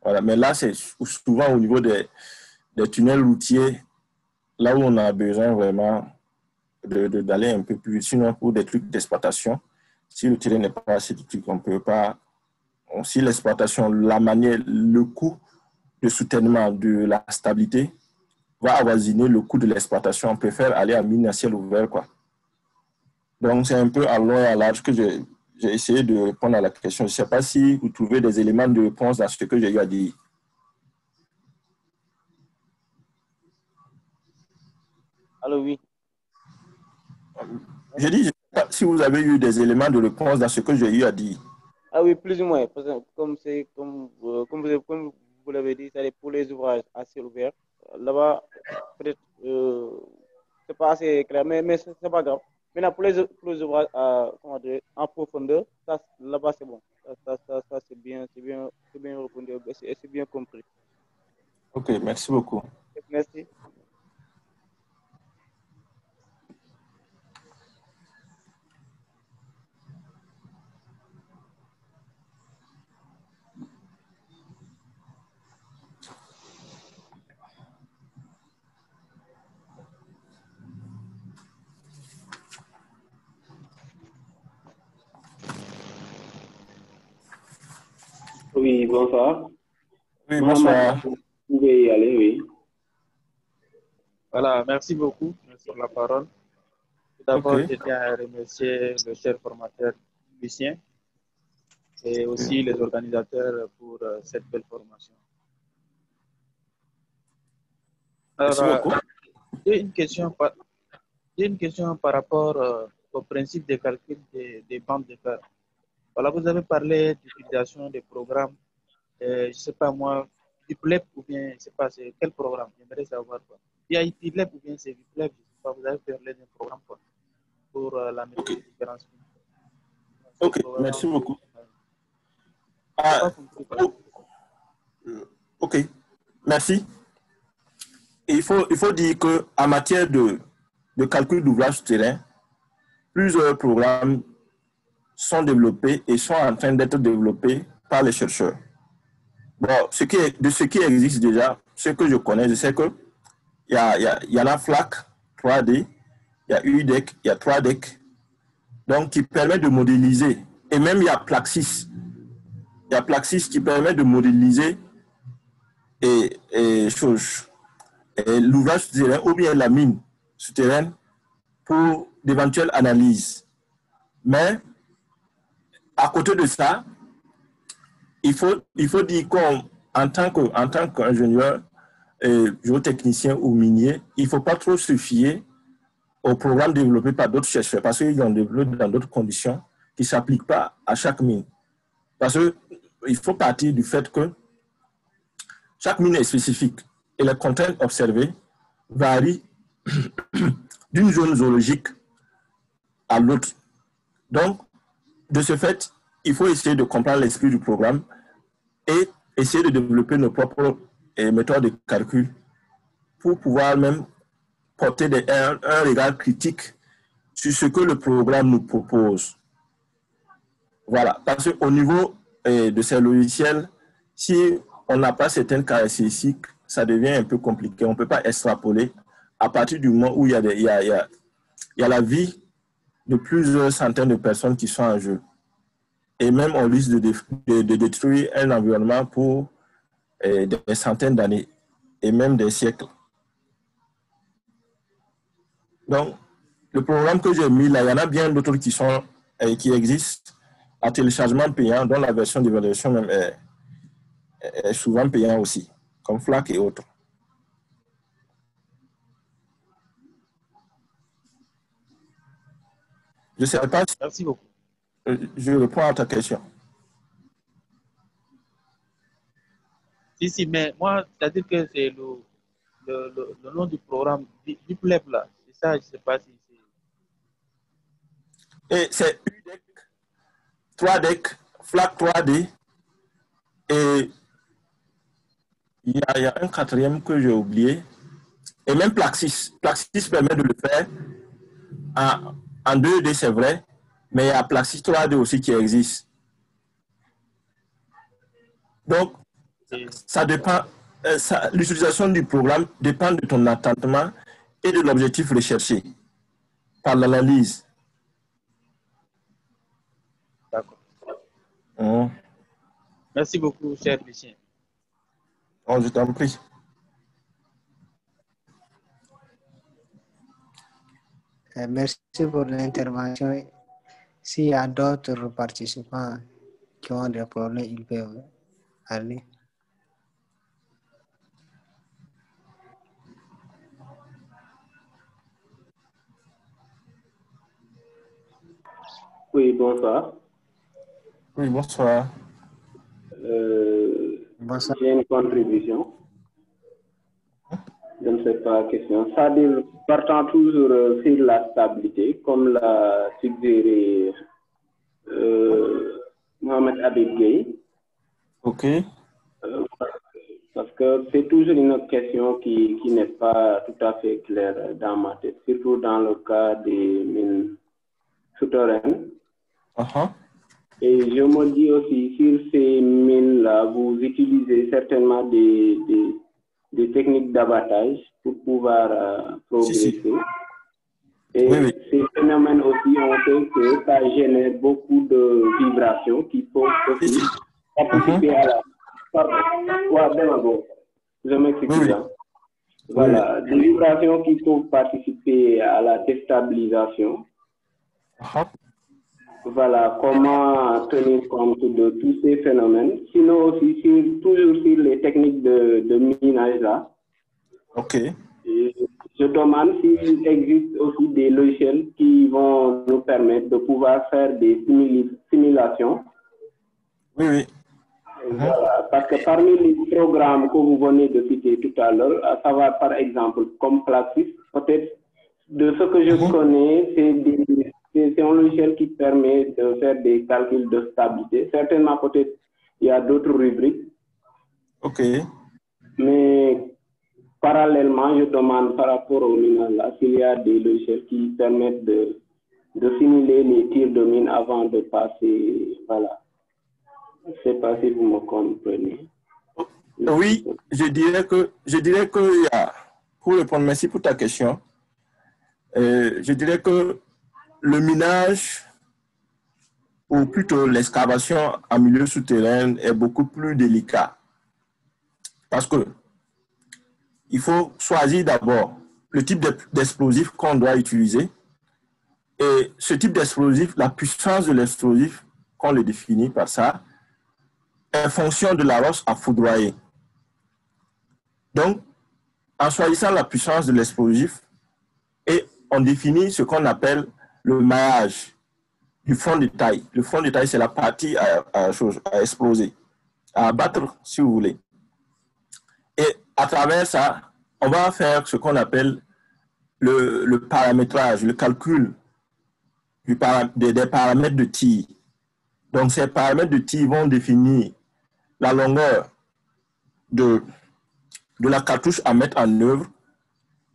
S2: Voilà. Mais là, c'est souvent au niveau des tunnels routiers, là où on a besoin vraiment d'aller un peu plus vite. Sinon, pour des trucs d'exploitation, si le terrain n'est pas assez de trucs, on ne peut pas. Si l'exploitation, la manière, le coût de soutènement de la stabilité va avoisiner le coût de l'exploitation, on préfère aller à mine à ciel ouvert, quoi. Donc, c'est un peu à long et à large que j'ai essayé de répondre à la question. Je ne sais pas si vous trouvez des éléments de réponse dans ce que j'ai eu à dire.
S4: Alors oui.
S2: Je dis, je ne sais pas si vous avez eu des éléments de réponse dans ce que j'ai eu à dire.
S4: Ah oui, plus ou moins. Parce que comme vous l'avez dit, c'est pour les ouvrages à ciel ouvert. Là-bas, peut-être, c'est pas assez clair, mais c'est pas grave. Maintenant, pour les ouvrages comment dire, en profondeur, là-bas, c'est bon. Ça c'est bien répondu, c'est bien compris.
S2: Ok, merci beaucoup.
S4: Merci.
S3: Oui, bonsoir.
S2: Oui,
S3: Mohamed,
S2: bonsoir.
S3: vous pouvez y aller, oui.
S5: Voilà, merci beaucoup pour la parole. Tout
S2: Ok.
S5: d'abord, je tiens à remercier le cher formateur Lucien et aussi les organisateurs pour cette belle formation. Alors,
S2: Merci beaucoup.
S5: j'ai une question par rapport au principe de calcul des bandes de fer. Voilà, vous avez parlé d'utilisation des programmes, je ne sais pas moi, VIPLEP ou bien, je ne sais pas, c'est quel programme, j'aimerais savoir quoi. VIPLEP ou bien c'est VIPLEP, je ne sais pas, vous avez parlé d'un programme quoi, pour la
S2: Ok.
S5: maîtrise des différences. Ce
S2: Ok,
S5: programme,
S2: merci beaucoup.
S5: je n'ai
S2: Ah,
S5: pas compris quoi.
S2: ok, merci. Et il faut dire qu'en matière de calcul d'ouvrage souterrain, plusieurs programmes sont développés et sont en train d'être développés par les chercheurs. Bon, de ce qui existe déjà, ce que je connais, je sais qu'il y en a FLAC 3D, il y a UDEC, il y a 3DEC, donc qui permet de modéliser. Et même il y a Plaxis. Il y a Plaxis qui permet de modéliser l'ouvrage souterrain ou bien la mine souterraine pour d'éventuelles analyses. Mais à côté de ça, il faut dire qu'en tant qu'ingénieur, géotechnicien ou minier, il ne faut pas trop se fier aux programmes développés par d'autres chercheurs parce qu'ils ont développé dans d'autres conditions qui ne s'appliquent pas à chaque mine. Parce qu'il faut partir du fait que chaque mine est spécifique et les contraintes observées varient d'une zone zoologique à l'autre. Donc, de ce fait, il faut essayer de comprendre l'esprit du programme et essayer de développer nos propres méthodes de calcul pour pouvoir même porter un regard critique sur ce que le programme nous propose. Voilà, parce qu'au niveau de ces logiciels, si on n'a pas certaines caractéristiques, ça devient un peu compliqué. On ne peut pas extrapoler à partir du moment où il y a la vie de plusieurs centaines de personnes qui sont en jeu. Et même on risque de détruire un environnement pour des centaines d'années et même des siècles. Donc, le programme que j'ai mis là, il y en a bien d'autres qui existent à téléchargement payant, dont la version d'évaluation même est souvent payante aussi, comme FLAC et autres. Je ne sais pas si
S5: Merci beaucoup.
S2: je réponds à ta question.
S5: Si, mais moi, c'est-à-dire que c'est le nom du programme VIPLEP là, ça, je ne sais pas si c'est...
S2: Et c'est UDEC, 3DEC, FLAC 3D, et il y a un quatrième que j'ai oublié, et même Plaxis. Plaxis permet de le faire en 2D, c'est vrai, mais il y a Plaxis 3D aussi qui existe. Donc, ça dépend, l'utilisation du programme dépend de ton attendement et de l'objectif recherché par l'analyse.
S5: D'accord.
S2: Mmh.
S5: Merci beaucoup, cher Lucien.
S2: Oh, je t'en prie.
S1: Merci pour l'intervention. S'il y a d'autres participants qui ont des problèmes, ils peuvent aller.
S3: Oui, bonsoir.
S2: Oui, bonsoir.
S1: Bonsoir.
S3: J'ai une contribution. Je ne sais pas la question. C'est-à-dire, partant toujours sur la stabilité, comme l'a suggéré Mohamed Habib Gueye.
S2: OK.
S3: Parce que c'est toujours une question qui n'est pas tout à fait claire dans ma tête, surtout dans le cas des mines souterraines. Et je me dis aussi, sur ces mines-là, vous utilisez certainement des techniques d'abattage pour pouvoir progresser. Si. Et oui. Ces phénomènes aussi ont fait que ça génère beaucoup de vibrations qui peuvent aussi participer à la... Pardon. Je m'excuse. Oui. Voilà, des vibrations qui peuvent participer à la déstabilisation. Voilà, comment tenir compte de tous ces phénomènes. Sinon aussi, toujours sur les techniques de minage là.
S2: OK.
S3: Et je demande s'il existe aussi des logiciels qui vont nous permettre de pouvoir faire des simulations.
S2: Oui.
S3: Voilà, parce que parmi les programmes que vous venez de citer tout à l'heure, à savoir par exemple comme Plaxis, peut-être de ce que je connais, c'est un logiciel qui permet de faire des calculs de stabilité. Certainement, peut-être, il y a d'autres rubriques.
S2: OK.
S3: Mais parallèlement, je demande par rapport au minage s'il y a des logiciels qui permettent de simuler les tirs de mine avant de passer. Voilà. Je ne sais pas si vous me comprenez.
S2: Oui, je dirais que il y a, pour répondre, merci pour ta question. Je dirais que le minage, ou plutôt l'excavation en milieu souterrain, est beaucoup plus délicat. Parce que il faut choisir d'abord le type d'explosif qu'on doit utiliser. Et ce type d'explosif, la puissance de l'explosif, qu'on le définit par ça, est en fonction de la roche à foudroyer. Donc, en choisissant la puissance de l'explosif, et on définit ce qu'on appelle le maillage du fond de taille. Le fond de taille, c'est la partie à exploser, à abattre, si vous voulez. Et à travers ça, on va faire ce qu'on appelle le paramétrage, le calcul des paramètres de tir. Donc, ces paramètres de tir vont définir la longueur de la cartouche à mettre en œuvre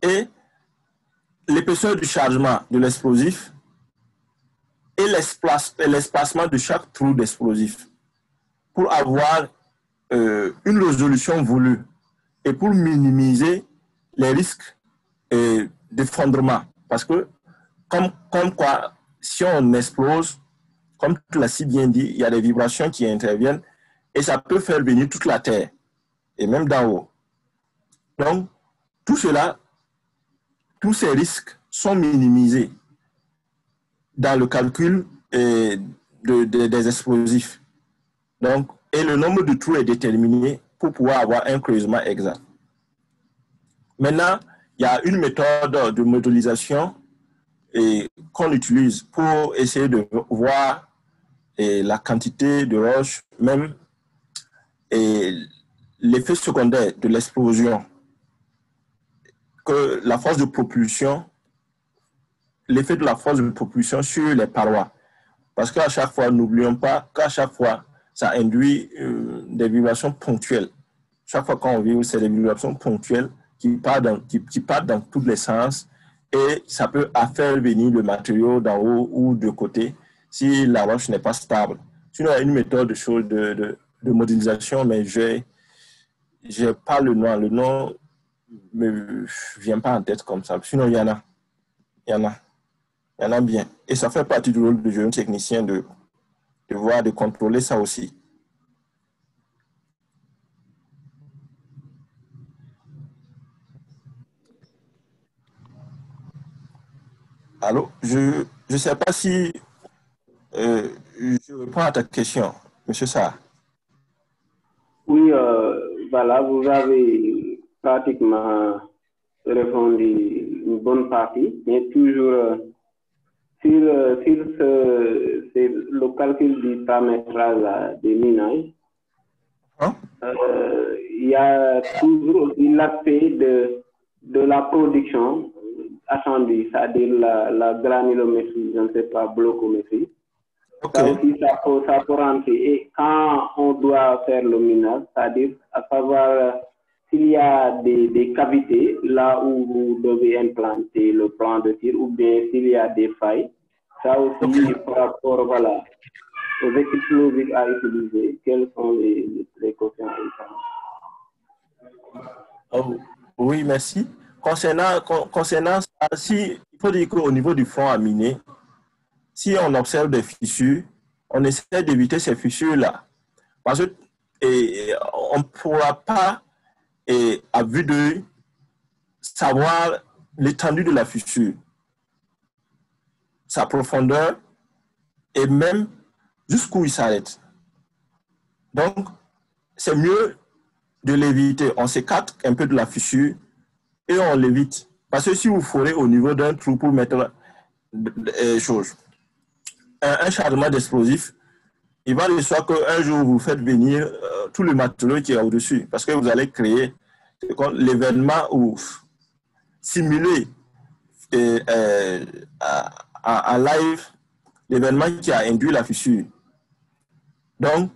S2: et l'épaisseur du chargement de l'explosif et l'espacement de chaque trou d'explosif pour avoir une résolution voulue et pour minimiser les risques d'effondrement. Parce que, comme quoi, si on explose, comme tu l'as si bien dit, il y a des vibrations qui interviennent et ça peut faire venir toute la terre et même d'en haut. Donc, tout cela, tous ces risques sont minimisés dans le calcul des explosifs. Donc, et le nombre de trous est déterminé pour pouvoir avoir un creusement exact. Maintenant, il y a une méthode de modélisation qu'on utilise pour essayer de voir la quantité de roche, même l'effet secondaire de l'explosion, que la force de propulsion l'effet de la force de propulsion sur les parois. Parce qu'à chaque fois, n'oublions pas qu'à chaque fois, ça induit des vibrations ponctuelles. Chaque fois qu'on vibre, c'est des vibrations ponctuelles qui partent dans tous les sens et ça peut faire venir le matériau d'en haut ou de côté si la roche n'est pas stable. Sinon, il y a une méthode de modélisation, mais je n'ai pas le nom. Le nom ne me vient pas en tête comme ça. Sinon, il y en a. Il y en a bien. Et ça fait partie du rôle du jeune technicien de voir, de contrôler ça aussi. Allô? Je ne sais pas si je réponds à ta question, monsieur Sarr.
S3: Oui, voilà, vous avez pratiquement répondu une bonne partie, mais toujours sur le calcul du paramétrage des minages, il y a toujours aussi l'aspect de la production attendue, c'est-à-dire la granulométrie, je ne sais pas, blocométrie. Okay. Ça aussi, ça peut rentrer. Et quand on doit faire le minage, c'est-à-dire à savoir s'il y a des cavités là où vous devez implanter le plan de tir ou bien s'il y a des failles, ça aussi, okay, par rapport voilà, aux explosifs à utiliser, quelles sont les précautions à
S2: utiliser? Oui, merci. Concernant ça, il faut dire qu'au niveau du fond à miner, si on observe des fissures, on essaie d'éviter ces fissures-là. Parce qu'on ne pourra pas, à vue d'œil, savoir l'étendue de la fissure, sa profondeur et même jusqu'où il s'arrête. Donc, c'est mieux de l'éviter. On s'écarte un peu de la fissure et on l'évite. Parce que si vous forez au niveau d'un trou pour mettre un chargement d'explosifs, il va de soi qu'un jour vous faites venir tout le matériau qui est au-dessus. Parce que vous allez créer l'événement ou simuler en live l'événement qui a induit la fissure. Donc,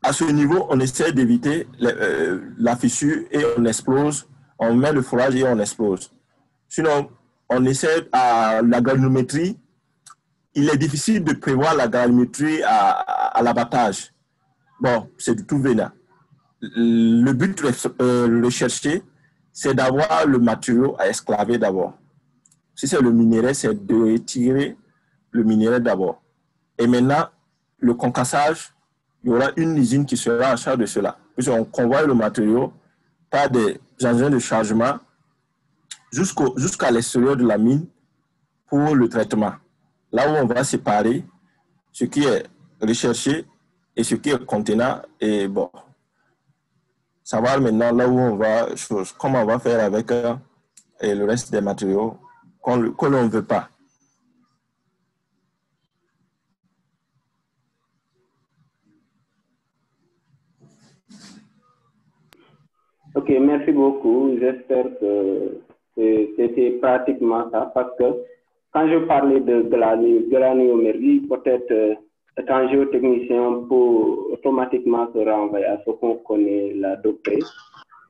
S2: à ce niveau, on essaie d'éviter la fissure et on explose, on met le fourrage et on explose. Sinon, on essaie à la granulométrie. Il est difficile de prévoir la granulométrie à l'abattage. Bon, c'est du tout vénat. Le but recherché, c'est d'avoir le matériau à esclaver d'abord. Si c'est le minerai, c'est de retirer le minerai d'abord. Et maintenant, le concassage, il y aura une usine qui sera en charge de cela. Puisqu'on convoie le matériau par des engins de chargement jusqu'à l'extérieur de la mine pour le traitement. Là où on va séparer ce qui est recherché et ce qui est contenant. Et bon, savoir maintenant là où on va, comment on va faire avec le reste des matériaux que l'on ne veut pas.
S3: Ok, merci beaucoup. J'espère que c'était pratiquement ça parce que quand je parlais de granulométrie, peut-être étant géotechnicien, pour automatiquement se renvoyer à ce qu'on connaît la doctrine.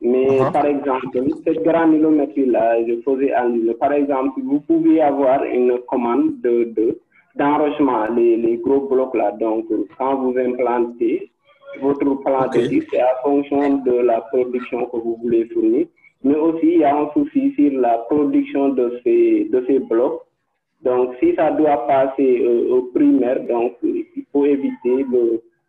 S3: Mais par exemple, cette granulométrie-là, je faisais allusion. Par exemple, vous pouvez avoir une commande d'enrochement, les gros blocs là. Donc, quand vous implantez votre plan de tir, c'est à fonction de la production que vous voulez fournir. Mais aussi, il y a un souci sur la production de ces blocs. Donc, si ça doit passer au primaire, donc il faut éviter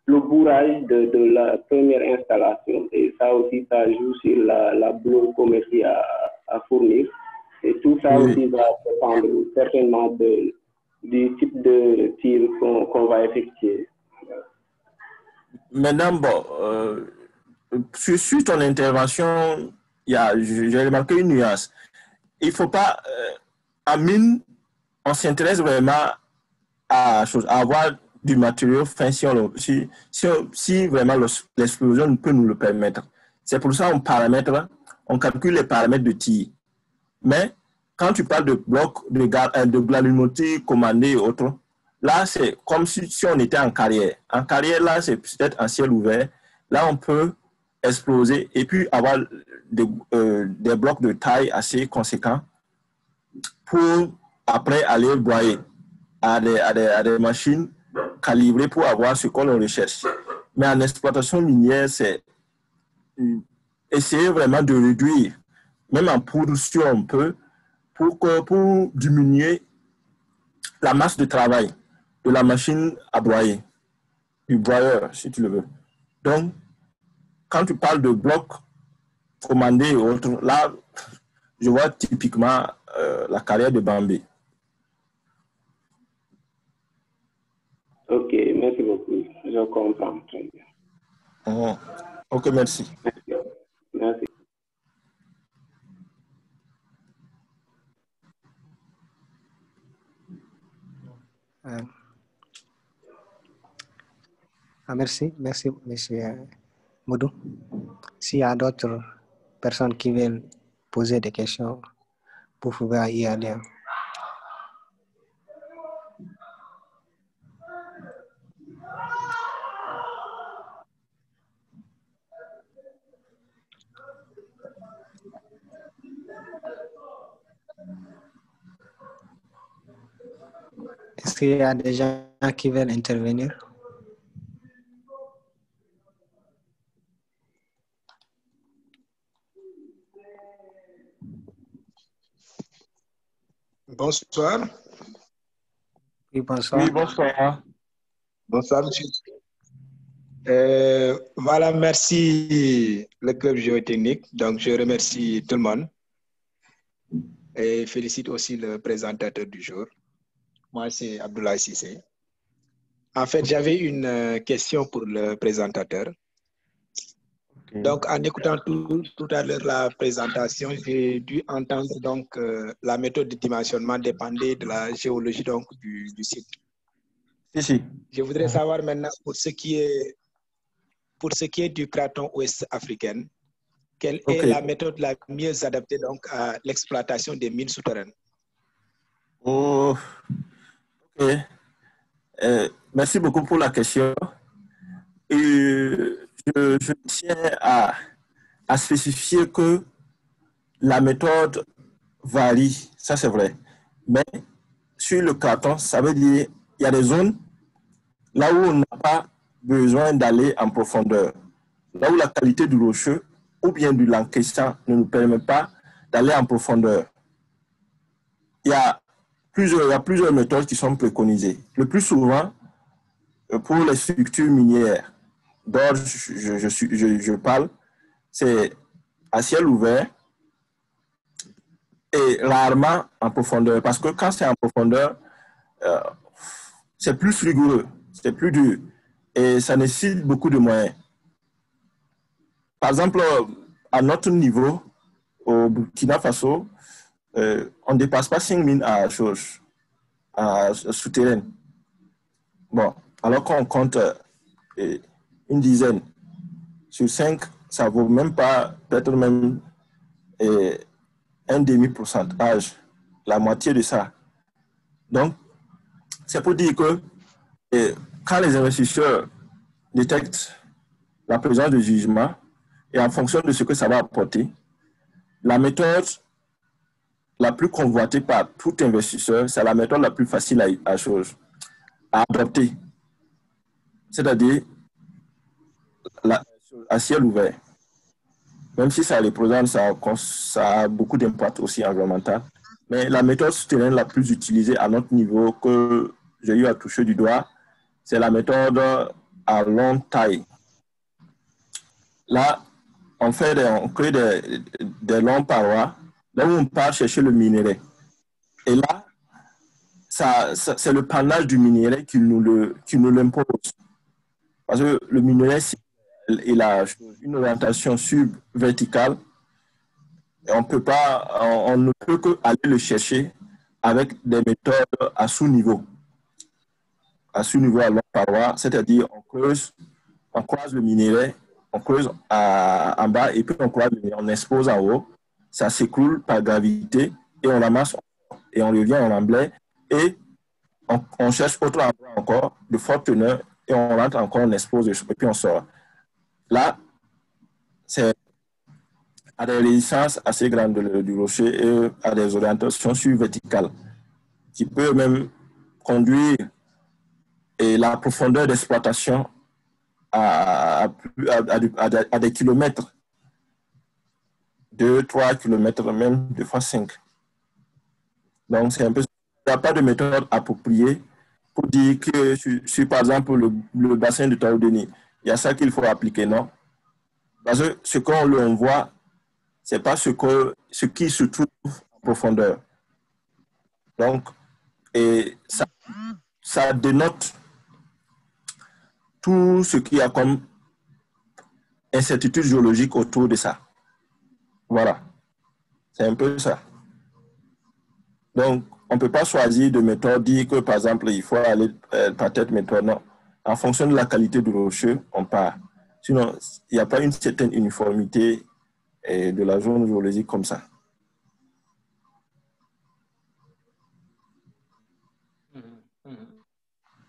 S3: le bourrage de la première installation. Et ça aussi, ça joue sur la blocométrie à fournir. Et tout ça aussi va dépendre certainement du type de tir qu'on va effectuer.
S2: Maintenant, bon, sur ton intervention, j'ai remarqué une nuance. Il ne faut pas, en mine, on s'intéresse vraiment à avoir du matériau fin si vraiment l'explosion peut nous le permettre. C'est pour ça qu'on calcule les paramètres de tir. Mais quand tu parles de blocs de granulométrie commandée et autres, là, c'est comme si on était en carrière. En carrière, là, c'est peut-être en ciel ouvert. Là, on peut exploser et puis avoir des blocs de taille assez conséquents pour après aller broyer à des machines calibrées pour avoir ce qu'on recherche. Mais en exploitation minière, c'est essayer vraiment de réduire, même en production un peu, pour diminuer la masse de travail de la machine à broyer, du broyeur, si tu le veux. Donc, quand tu parles de blocs commandés et autres, là, je vois typiquement la carrière de Bambé.
S3: Ok, merci beaucoup. Je comprends très bien.
S2: Ok, merci.
S3: Merci.
S1: Merci, monsieur Moudou. S'il y a d'autres personnes qui veulent poser des questions, vous pouvez y aller. Est-ce qu'il y a des gens qui veulent intervenir?
S6: Bonsoir.
S1: Oui, bonsoir.
S2: Oui, bonsoir.
S6: Bonsoir, monsieur. Voilà, merci le club géotechnique. Donc, je remercie tout le monde et félicite aussi le présentateur du jour. Moi, c'est Abdoulaye Sissé. En fait, j'avais une question pour le présentateur. Okay. Donc, en écoutant tout à l'heure la présentation, j'ai dû entendre donc la méthode de dimensionnement dépendait de la géologie donc du site.
S2: Si.
S6: Je voudrais savoir maintenant pour ce qui est du craton ouest africain, quelle est la méthode la mieux adaptée donc à l'exploitation des mines souterraines?
S2: Oh, ok. Merci beaucoup pour la question. Et je tiens à spécifier que la méthode varie, ça c'est vrai. Mais sur le craton, ça veut dire qu'il y a des zones là où on n'a pas besoin d'aller en profondeur, là où la qualité du rocheux ou bien du l'encaissant ne nous permet pas d'aller en profondeur. Il y a plusieurs méthodes qui sont préconisées. Le plus souvent, pour les structures minières dont je parle, c'est à ciel ouvert et rarement en profondeur. Parce que quand c'est en profondeur, c'est plus rigoureux, c'est plus dur et ça nécessite beaucoup de moyens. Par exemple, à notre niveau, au Burkina Faso, on ne dépasse pas 5 mines à chose, à souterraine. Bon, alors qu'on compte une dizaine. Sur 5, ça ne vaut même pas, peut-être même un demi-pourcentage, la moitié de ça. Donc, c'est pour dire que quand les investisseurs détectent la présence de jugement et en fonction de ce que ça va apporter, la méthode la plus convoitée par tout investisseur, c'est la méthode la plus facile à adopter. C'est-à-dire à ciel ouvert. Même si ça représente, ça a beaucoup d'impact aussi environnemental. Mais la méthode souterraine la plus utilisée à notre niveau que j'ai eu à toucher du doigt, c'est la méthode à longue taille. Là, on crée des longues parois, là où on part chercher le minerai. Et là, c'est le panache du minerai qui nous l'impose. Parce que le minerai, il a une orientation sub-verticale. Et on ne peut qu'aller le chercher avec des méthodes à sous-niveau. À sous-niveau à longue paroi, c'est-à-dire on croise le minerai, on creuse en bas et puis on expose en haut. Ça s'écoule par gravité et on ramasse et on revient en remblai et on cherche autre endroit encore de forte teneur et on rentre encore, on expose et puis on sort. Là, c'est à des résistances assez grandes du rocher et à des orientations verticales qui peuvent même conduire et la profondeur d'exploitation à des kilomètres, 2, 3 kilomètres, même 2 fois 5. Donc, c'est un peu, il n'y a pas de méthode appropriée pour dire que sur par exemple, le bassin de Taoudeni, il y a ça qu'il faut appliquer, non? Parce que ce qu'on voit, ce n'est pas ce qui se trouve en profondeur. Donc, et ça dénote tout ce qu'il y a comme incertitude géologique autour de ça. Voilà. C'est un peu ça. Donc, on ne peut pas choisir de méthode, dire que, par exemple, il faut aller par telle méthode. Non. En fonction de la qualité du rocheux, on part. Sinon, il n'y a pas une certaine uniformité de la zone géologique comme ça.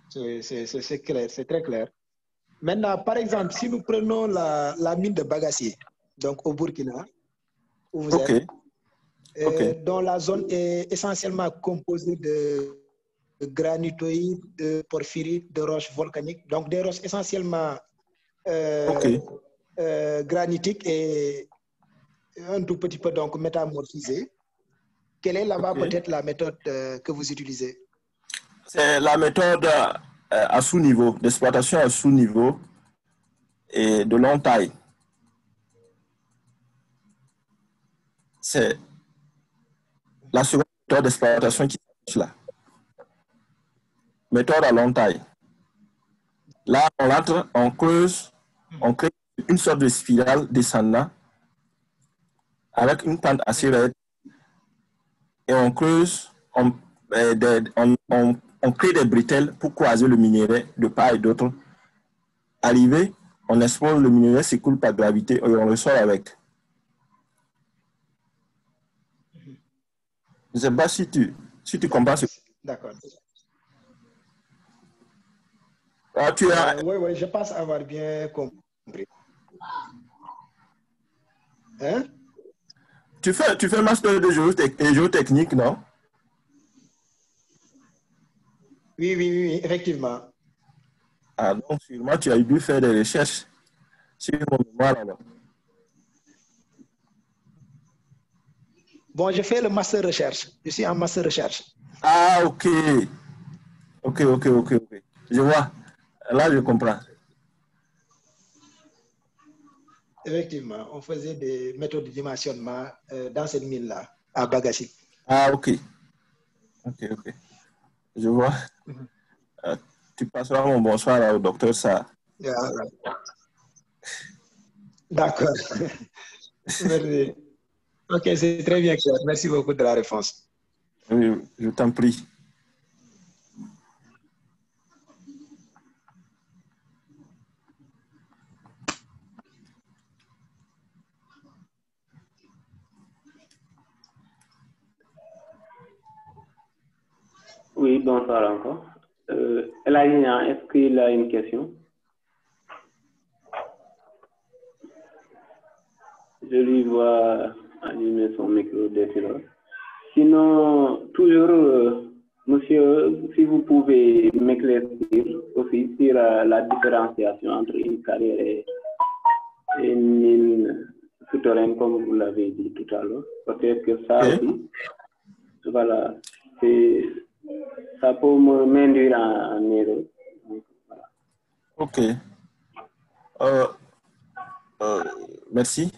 S6: C'est clair, c'est très clair. Maintenant, par exemple, si nous prenons la mine de Bagassier, donc au Burkina, où vous êtes, dont la zone est essentiellement composée de granitoïdes, de porphyrites, de roches volcaniques, donc des roches essentiellement granitiques et un tout petit peu donc métamorphisées. Quelle est là-bas peut-être la méthode que vous utilisez?
S2: C'est la méthode à sous-niveau, d'exploitation à sous-niveau et de longue taille. C'est la seconde méthode d'exploitation qui est là. Méthode à longue taille. Là, on entre, on creuse, on crée une sorte de spirale descendant avec une pente assez raide et on creuse, on crée des bretelles pour croiser le minerai de part et d'autre. Arrivé, on expose le minerai, s'écoule par gravité et on le sort avec. Je ne sais pas si tu comprends ce que...
S6: D'accord.
S2: Ah,
S6: oui, je pense avoir bien compris. Hein?
S2: Tu fais master de géotechnique, non?
S6: Oui, effectivement.
S2: Ah, donc, sûrement, tu as dû faire des recherches sur mon mémoire, alors.
S6: Bon, je fais le master recherche. Je suis en master recherche.
S2: Ah, ok. Ok. Je vois. Là, je comprends.
S6: Effectivement, on faisait des méthodes de dimensionnement dans cette mine-là, à Bagassi.
S2: Ah, ok. Je vois. Tu passeras mon bonsoir au docteur Sarr.
S6: D'accord. Merci. Ok, c'est très bien clair. Merci beaucoup de la réponse.
S2: Oui, je t'en prie.
S3: Oui, bonsoir encore. Elagina, est-ce qu'il a une question? Je lui vois allumer son micro défilé. Sinon, toujours, monsieur, si vous pouvez m'éclaircir aussi sur la différenciation entre une carrière et une mine souterraine, comme vous l'avez dit tout à l'heure. Peut-être que ça aussi, voilà, ça peut m'induire en erreur. Voilà.
S2: Ok. Merci.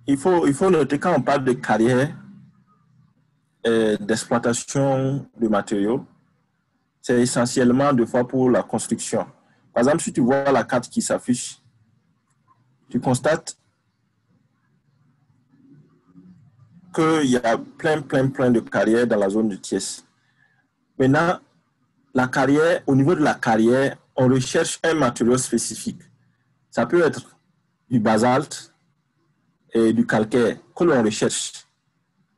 S2: Il faut noter quand on parle de carrière d'exploitation de matériaux, c'est essentiellement de fois pour la construction. Par exemple, si tu vois la carte qui s'affiche, tu constates qu'il y a plein de carrières dans la zone de Thiès. Maintenant, la carrière, au niveau de la carrière, on recherche un matériau spécifique. Ça peut être du basalte et du calcaire que l'on recherche.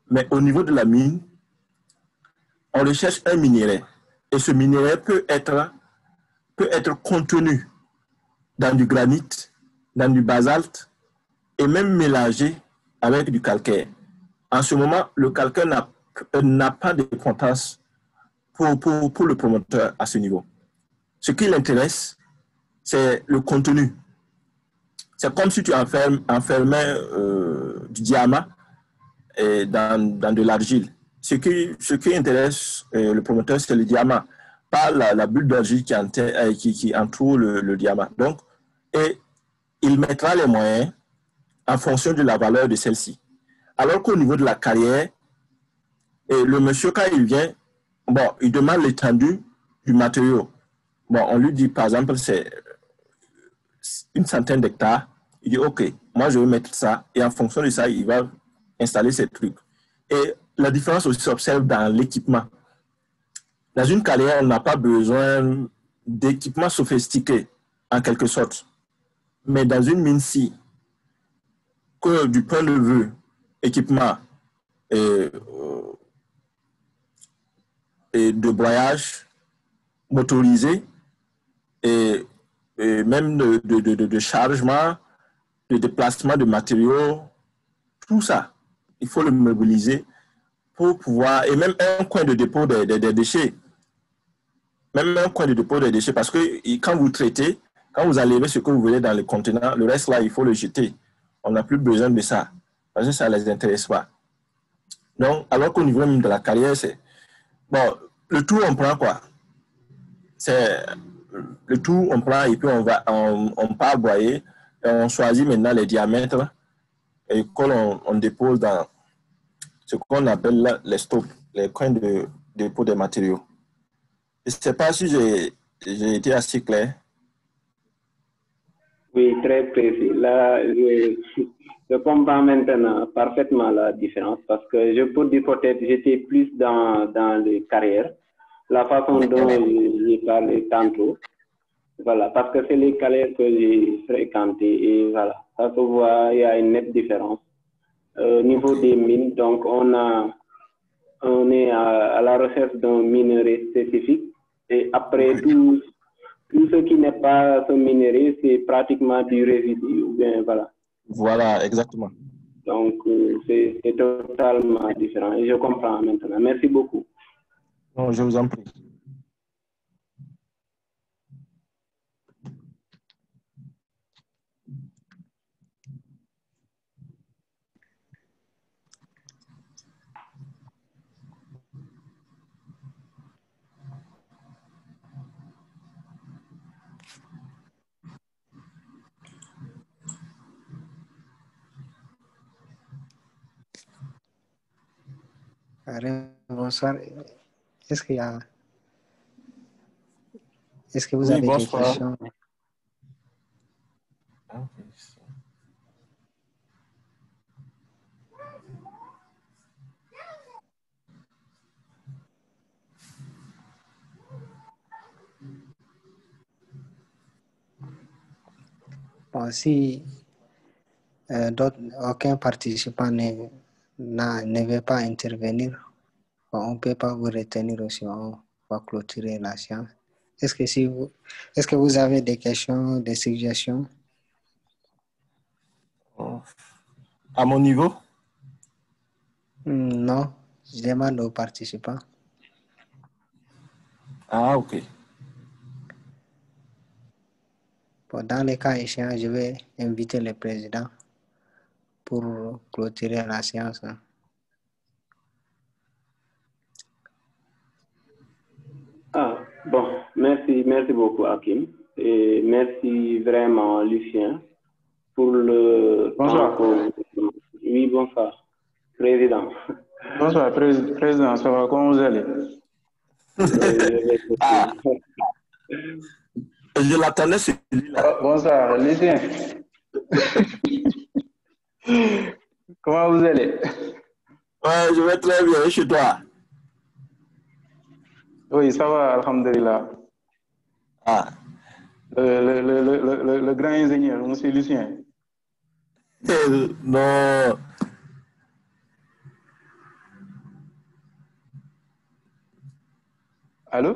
S2: Mais au niveau de la mine, on recherche un minerai. Et ce minerai peut être contenu dans du granit, dans du basalte et même mélangé avec du calcaire. En ce moment, le calcaire n'a pas d'importance pour le promoteur à ce niveau. Ce qui l'intéresse, c'est le contenu. C'est comme si tu enfermais du diamant dans de l'argile. Ce qui intéresse le promoteur, c'est le diamant, pas la bulle d'argile qui entoure le diamant. Donc, et il mettra les moyens en fonction de la valeur de celle-ci. Alors qu'au niveau de la carrière, le monsieur, quand il vient, bon, il demande l'étendue du matériau. Bon, on lui dit, par exemple, c'est une centaine d'hectares. Il dit, OK, moi, je vais mettre ça. Et en fonction de ça, il va installer ces trucs. Et la différence aussi s'observe dans l'équipement. Dans une carrière, on n'a pas besoin d'équipement sophistiqué, en quelque sorte. Mais dans une mine-ci, que du point de vue équipement et de broyage motorisé et même de chargement, de déplacement de matériaux, tout ça, il faut le mobiliser pour pouvoir, et même un coin de dépôt des déchets, même un coin de dépôt des déchets, parce que quand vous traitez, quand vous enlevez ce que vous voulez dans le contenant, le reste là, il faut le jeter. On n'a plus besoin de ça, parce que ça ne les intéresse pas. Donc, alors qu'au niveau même de la carrière, c'est... Bon, le tout, on prend quoi? C'est... Le tout, on prend et puis on part broyer, et on choisit maintenant les diamètres et qu'on dépose dans ce qu'on appelle là, les stocks, les coins de dépôt des matériaux. Je ne sais pas si j'ai été assez clair.
S3: Oui, très précis. Là, je comprends maintenant parfaitement la différence parce que je peux dire peut-être j'étais plus dans les carrières, la façon dont j'ai parlé tantôt. Voilà, parce que c'est les carrières que j'ai fréquentées et voilà, ça se voit, il y a une nette différence. Au niveau des mines, donc on est à la recherche d'un minerai spécifique et après tout ce qui n'est pas ce minerai, c'est pratiquement du résidu. Ou bien, voilà.
S2: Voilà, exactement.
S3: Donc, c'est totalement différent et je comprends maintenant. Merci beaucoup.
S2: Non, je vous en prie.
S1: Bonsoir. Est-ce que vous avez des questions? Bon, si aucun participant ne veut pas intervenir, on ne peut pas vous retenir aussi, on va clôturer la séance. Est-ce que vous avez des questions, des suggestions?
S2: À mon niveau?
S1: Non, je demande aux participants.
S2: Ah, OK.
S1: Bon, dans les cas échéants, je vais inviter le président pour clôturer la séance.
S3: Ah, bon, merci beaucoup, Hakim. Et merci vraiment, Lucien, pour le
S7: bonsoir.
S3: temps. Oui, bonsoir, président.
S7: Bonsoir, président, ça va, comment vous allez?
S2: Je l'attendais celui-là.
S7: Bonsoir, Lucien. Comment vous allez?
S2: Ouais, je vais très bien, chez toi.
S7: Oui, ça va, alhamdulillah.
S2: Ah.
S7: Le grand ingénieur, monsieur Lucien.
S2: Non.
S7: Allô?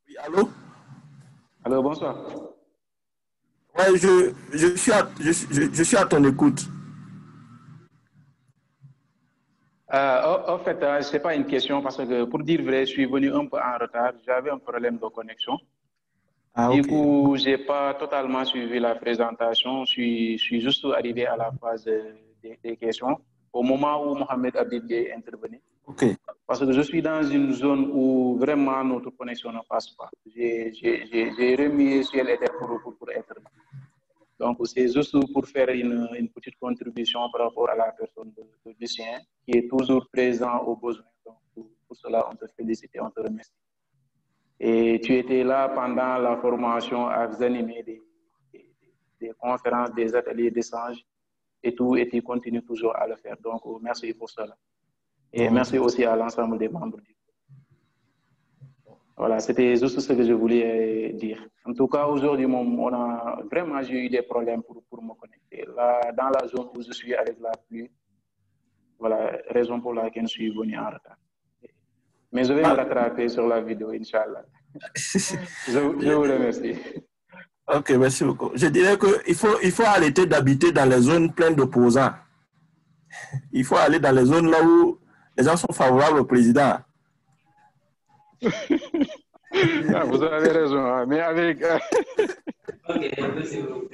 S2: Oui, allô?
S7: Allô, bonsoir.
S2: Ouais, je suis à ton écoute.
S7: En fait, ce n'est pas une question parce que, pour dire vrai, je suis venu un peu en retard. J'avais un problème de connexion.
S2: Ah,
S7: Du
S2: ok.
S7: coup, je n'ai pas totalement suivi la présentation. Je suis juste arrivé à la phase des questions au moment où Mohamed Abid est intervenu.
S2: Ok.
S7: Parce que je suis dans une zone où vraiment notre connexion ne passe pas. J'ai remis ciel et terre pour être là. Donc, c'est juste pour faire une petite contribution par rapport à la personne de Lucien, qui est toujours présent aux besoins. Donc, pour cela, on te félicite et on te remercie. Et tu étais là pendant la formation à vous animer des conférences, des ateliers d'échange et tout, et tu continues toujours à le faire. Donc, merci pour cela. Et merci aussi à l'ensemble des membres du groupe. Voilà, c'était juste ce que je voulais dire. En tout cas, aujourd'hui, j'ai eu des problèmes pour me connecter. Là, dans la zone où je suis avec la pluie, voilà, raison pour laquelle je suis venu en retard. Mais je vais me rattraper sur la vidéo, Inch'Allah. Je vous remercie.
S2: Ok, merci beaucoup. Je dirais qu'il faut arrêter d'habiter dans les zones pleines d'opposants. Il faut aller dans les zones là où les gens sont favorables au président.
S7: Ah, vous avez raison, hein, mais avec...
S8: Ok, merci beaucoup.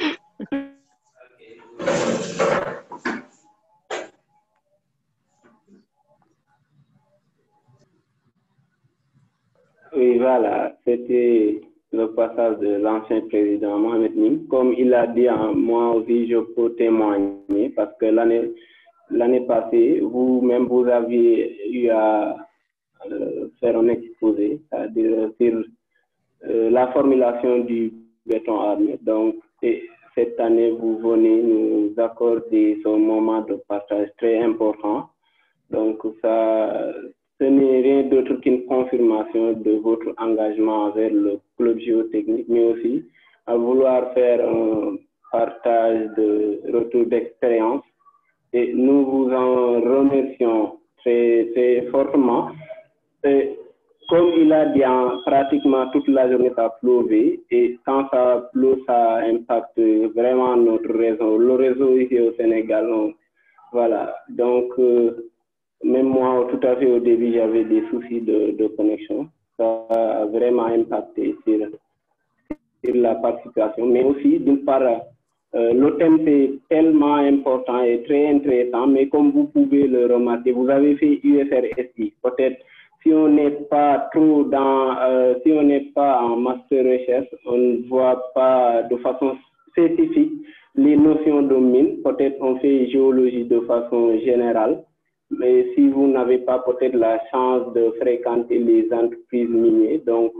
S3: Oui, voilà, c'était le passage de l'ancien président Mohamed Nim. Comme il a dit, moi aussi, je peux témoigner parce que l'année passée, vous-même, vous aviez eu à faire un exposé, c'est-à-dire sur la formulation du béton armé. Donc, cette année, vous venez nous accorder ce moment de partage très important. Donc, ce n'est rien d'autre qu'une confirmation de votre engagement vers le club géotechnique, mais aussi à vouloir faire un partage de retour d'expérience. Et nous vous en remercions très, très fortement. Et comme il a dit, pratiquement toute la journée, ça pleuvait. Et quand ça pleut, ça impacte vraiment notre réseau. Le réseau ici au Sénégal, voilà. Donc, même moi, tout à fait au début, j'avais des soucis de connexion. Ça a vraiment impacté sur la participation. Mais aussi, d'une part, le thème c'est tellement important et très intéressant, mais comme vous pouvez le remarquer, vous avez fait UFRSI. Peut-être si on n'est pas trop si on n'est pas en master recherche, on ne voit pas de façon spécifique les notions de mine. Peut-être on fait géologie de façon générale. Mais si vous n'avez pas peut-être la chance de fréquenter les entreprises minières, donc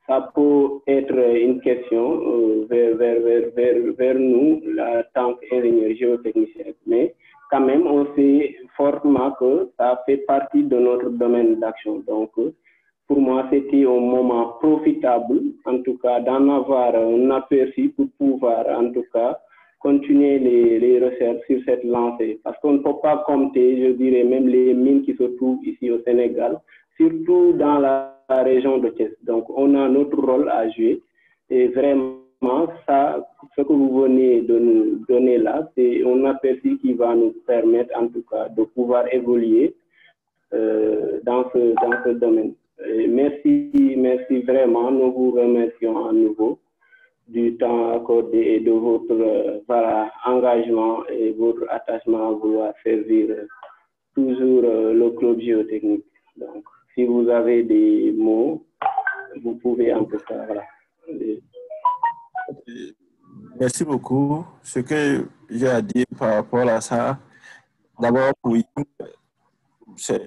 S3: ça peut être une question vers nous, en tant qu'ingénieurs géotechniciens. Mais quand même, on sait fortement que ça fait partie de notre domaine d'action. Donc, pour moi, c'était un moment profitable, en tout cas, d'en avoir un aperçu pour pouvoir, en tout cas, continuer les recherches sur cette lancée. Parce qu'on ne peut pas compter, je dirais, même les mines qui se trouvent ici au Sénégal, surtout dans la région de Thiès. Donc, on a notre rôle à jouer. Et vraiment, ça, ce que vous venez de nous donner là, c'est un aperçu qui va nous permettre, en tout cas, de pouvoir évoluer dans ce domaine. Et merci vraiment. Nous vous remercions à nouveau du temps accordé et de votre engagement et votre attachement à vouloir servir toujours le club géotechnique. Donc, si vous avez des mots, vous pouvez en tout cas. Voilà.
S2: Merci beaucoup. Ce que j'ai à dire par rapport à ça, d'abord, c'est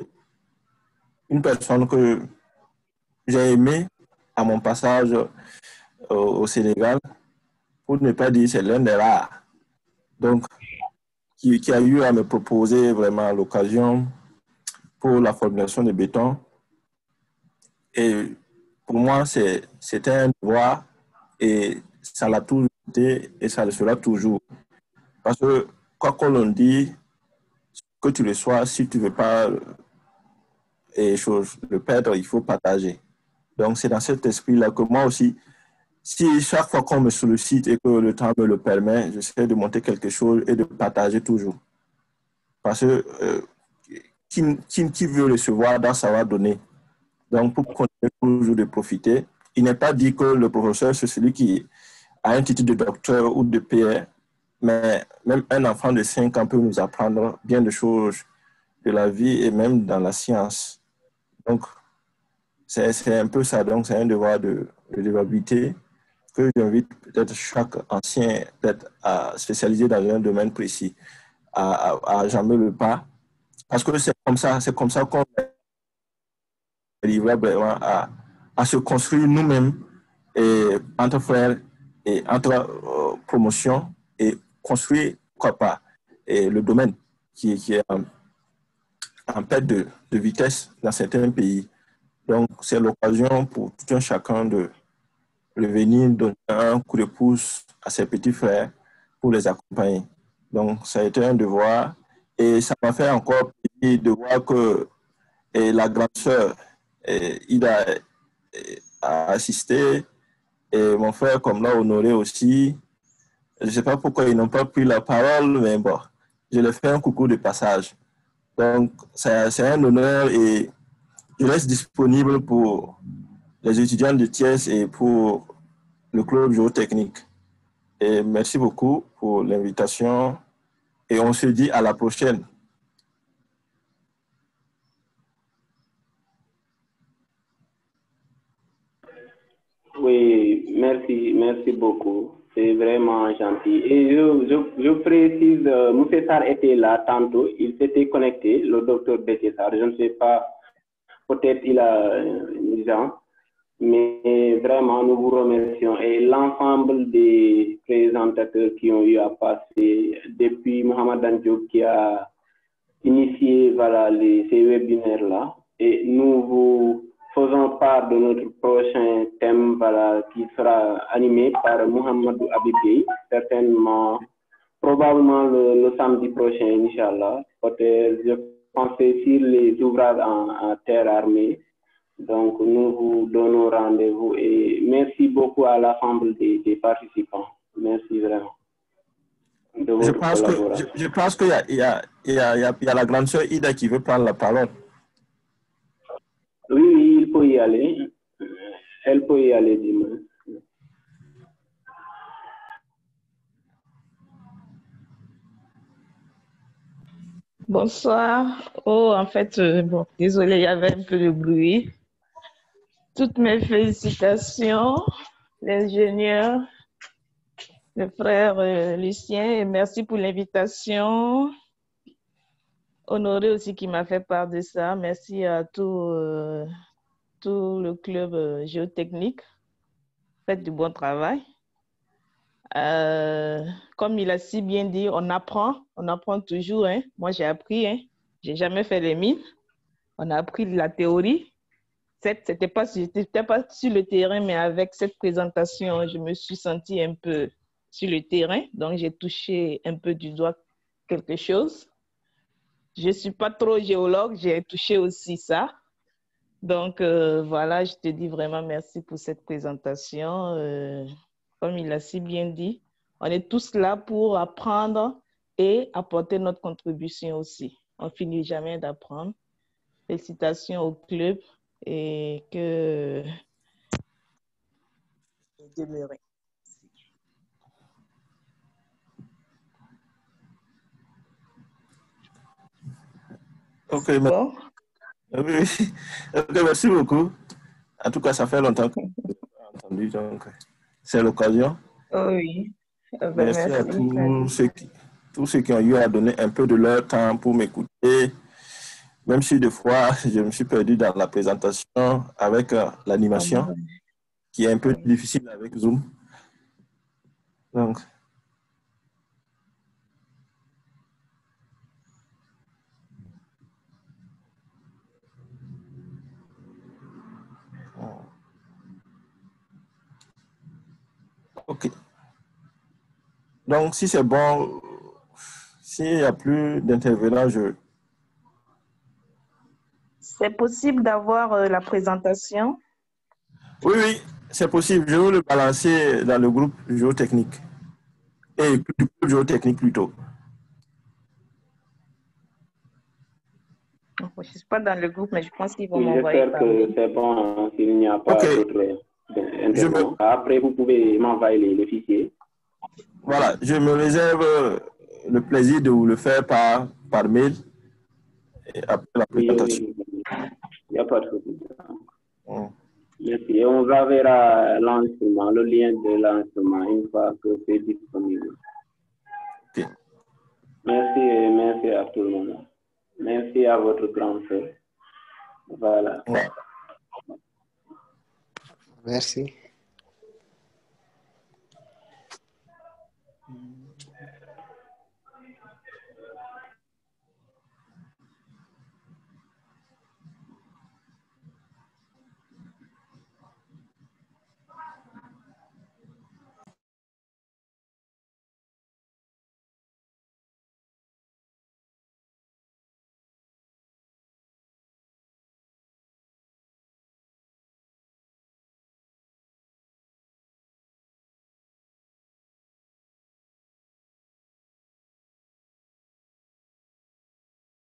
S2: une personne que j'ai aimée à mon passage au Sénégal, pour ne pas dire c'est l'un des rares. Donc, qui a eu à me proposer vraiment l'occasion pour la formulation de béton. Et pour moi, c'était un devoir et ça l'a toujours été et ça le sera toujours. Parce que, quoi qu'on l'on dit, que tu le sois, si tu ne veux pas le perdre, il faut partager. Donc, c'est dans cet esprit-là que moi aussi, si chaque fois qu'on me sollicite et que le temps me le permet, j'essaie de monter quelque chose et de partager toujours. Parce que qui veut recevoir doit savoir donner. Donc, pour continuer toujours de profiter, il n'est pas dit que le professeur, c'est celui qui a un titre de docteur ou de PR, mais même un enfant de 5 ans peut nous apprendre bien de choses de la vie et même dans la science. Donc, c'est un peu ça. Donc, c'est un devoir de dévabilité que j'invite peut-être chaque ancien peut-être à spécialiser dans un domaine précis, à jamber le pas. Parce que c'est comme ça qu'on arrivera vraiment à se construire nous-mêmes et entre frères et entre promotions et construire, pourquoi pas, et le domaine qui est en perte de vitesse dans certains pays. Donc, c'est l'occasion pour tout un chacun de revenir donner un coup de pouce à ses petits frères pour les accompagner. Donc, ça a été un devoir et ça m'a fait encore plaisir de voir que la grande sœur, Ida, a assisté et mon frère, comme l'a honoré aussi. Je ne sais pas pourquoi ils n'ont pas pris la parole, mais bon, je leur fais un coucou de passage. Donc, c'est un honneur et je reste disponible pour les étudiants de Thiès et pour le club géotechnique. Et merci beaucoup pour l'invitation et on se dit à la prochaine.
S3: Oui, merci beaucoup. C'est vraiment gentil. Et je précise, M. Sarr était là tantôt, il s'était connecté, le docteur Bétissar, je ne sais pas, peut-être il a une gens, mais vraiment nous vous remercions. Et l'ensemble des présentateurs qui ont eu à passer, depuis Mohamed Diop qui a initié voilà, ces webinaires-là, et nous vous faisons part de notre prochain thème voilà, qui sera animé par Mohamedou Abibé, certainement, probablement le samedi prochain, Inch'Allah. Peut-être, je pensais sur les ouvrages en terre armée. Donc, nous vous donnons rendez-vous et merci beaucoup à l'ensemble des participants. Merci vraiment.
S2: Je pense qu'il y a la grande sœur Ida qui veut prendre la parole.
S3: Oui, il peut y aller. Elle peut y aller dimanche.
S9: Bonsoir. Oh, en fait, bon, désolé, il y avait un peu de bruit. Toutes mes félicitations, l'ingénieur, le frère Lucien, et merci pour l'invitation. Honoré aussi qui m'a fait part de ça. Merci à tout le club géotechnique. Faites du bon travail. Comme il a si bien dit, on apprend toujours. Hein. Moi, j'ai appris. Hein. J'ai jamais fait les mines. On a appris de la théorie. C'était pas sur le terrain, mais avec cette présentation, je me suis sentie un peu sur le terrain. Donc, j'ai touché un peu du doigt quelque chose. Je ne suis pas trop géologue, j'ai touché aussi ça. Donc, voilà, je te dis vraiment merci pour cette présentation. Comme il a si bien dit, on est tous là pour apprendre et apporter notre contribution aussi. On ne finit jamais d'apprendre. Félicitations au club et que demeurer.
S2: Ok,
S9: bon.
S2: Okay, merci beaucoup. En tout cas, ça fait longtemps qu'on a entendu, donc c'est l'occasion.
S9: Oui.
S2: Merci à tous ceux qui ont eu à donner un peu de leur temps pour m'écouter. Même si des fois, je me suis perdu dans la présentation avec l'animation, qui est un peu difficile avec Zoom. Donc, ok. Donc, si c'est bon, s'il n'y a plus d'intervenants,
S9: C'est possible d'avoir la présentation?
S2: Oui, oui, c'est possible. Je vais le balancer dans le groupe géotechnique. Et du groupe géotechnique plutôt.
S9: Je ne suis pas dans le groupe, mais je pense qu'ils vont
S3: Oui,
S9: m'envoyer
S3: j'espère
S9: par
S3: que
S9: mail.
S3: c'est bon s'il n'y a pas
S2: Ok.
S3: d'autres intervenants. Après, vous pouvez m'envoyer les fichiers.
S2: Voilà, je me réserve le plaisir de vous le faire par mail et après la
S3: Oui,
S2: présentation.
S3: oui, il n'y a pas de souci.
S2: Mm.
S3: Merci. Et on vous enverra l'enregistrement, le lien de l'enregistrement une fois que c'est disponible.
S2: Ok.
S3: Merci et merci à tout le monde. Merci à votre grande sœur. Voilà.
S2: Ouais.
S1: Merci.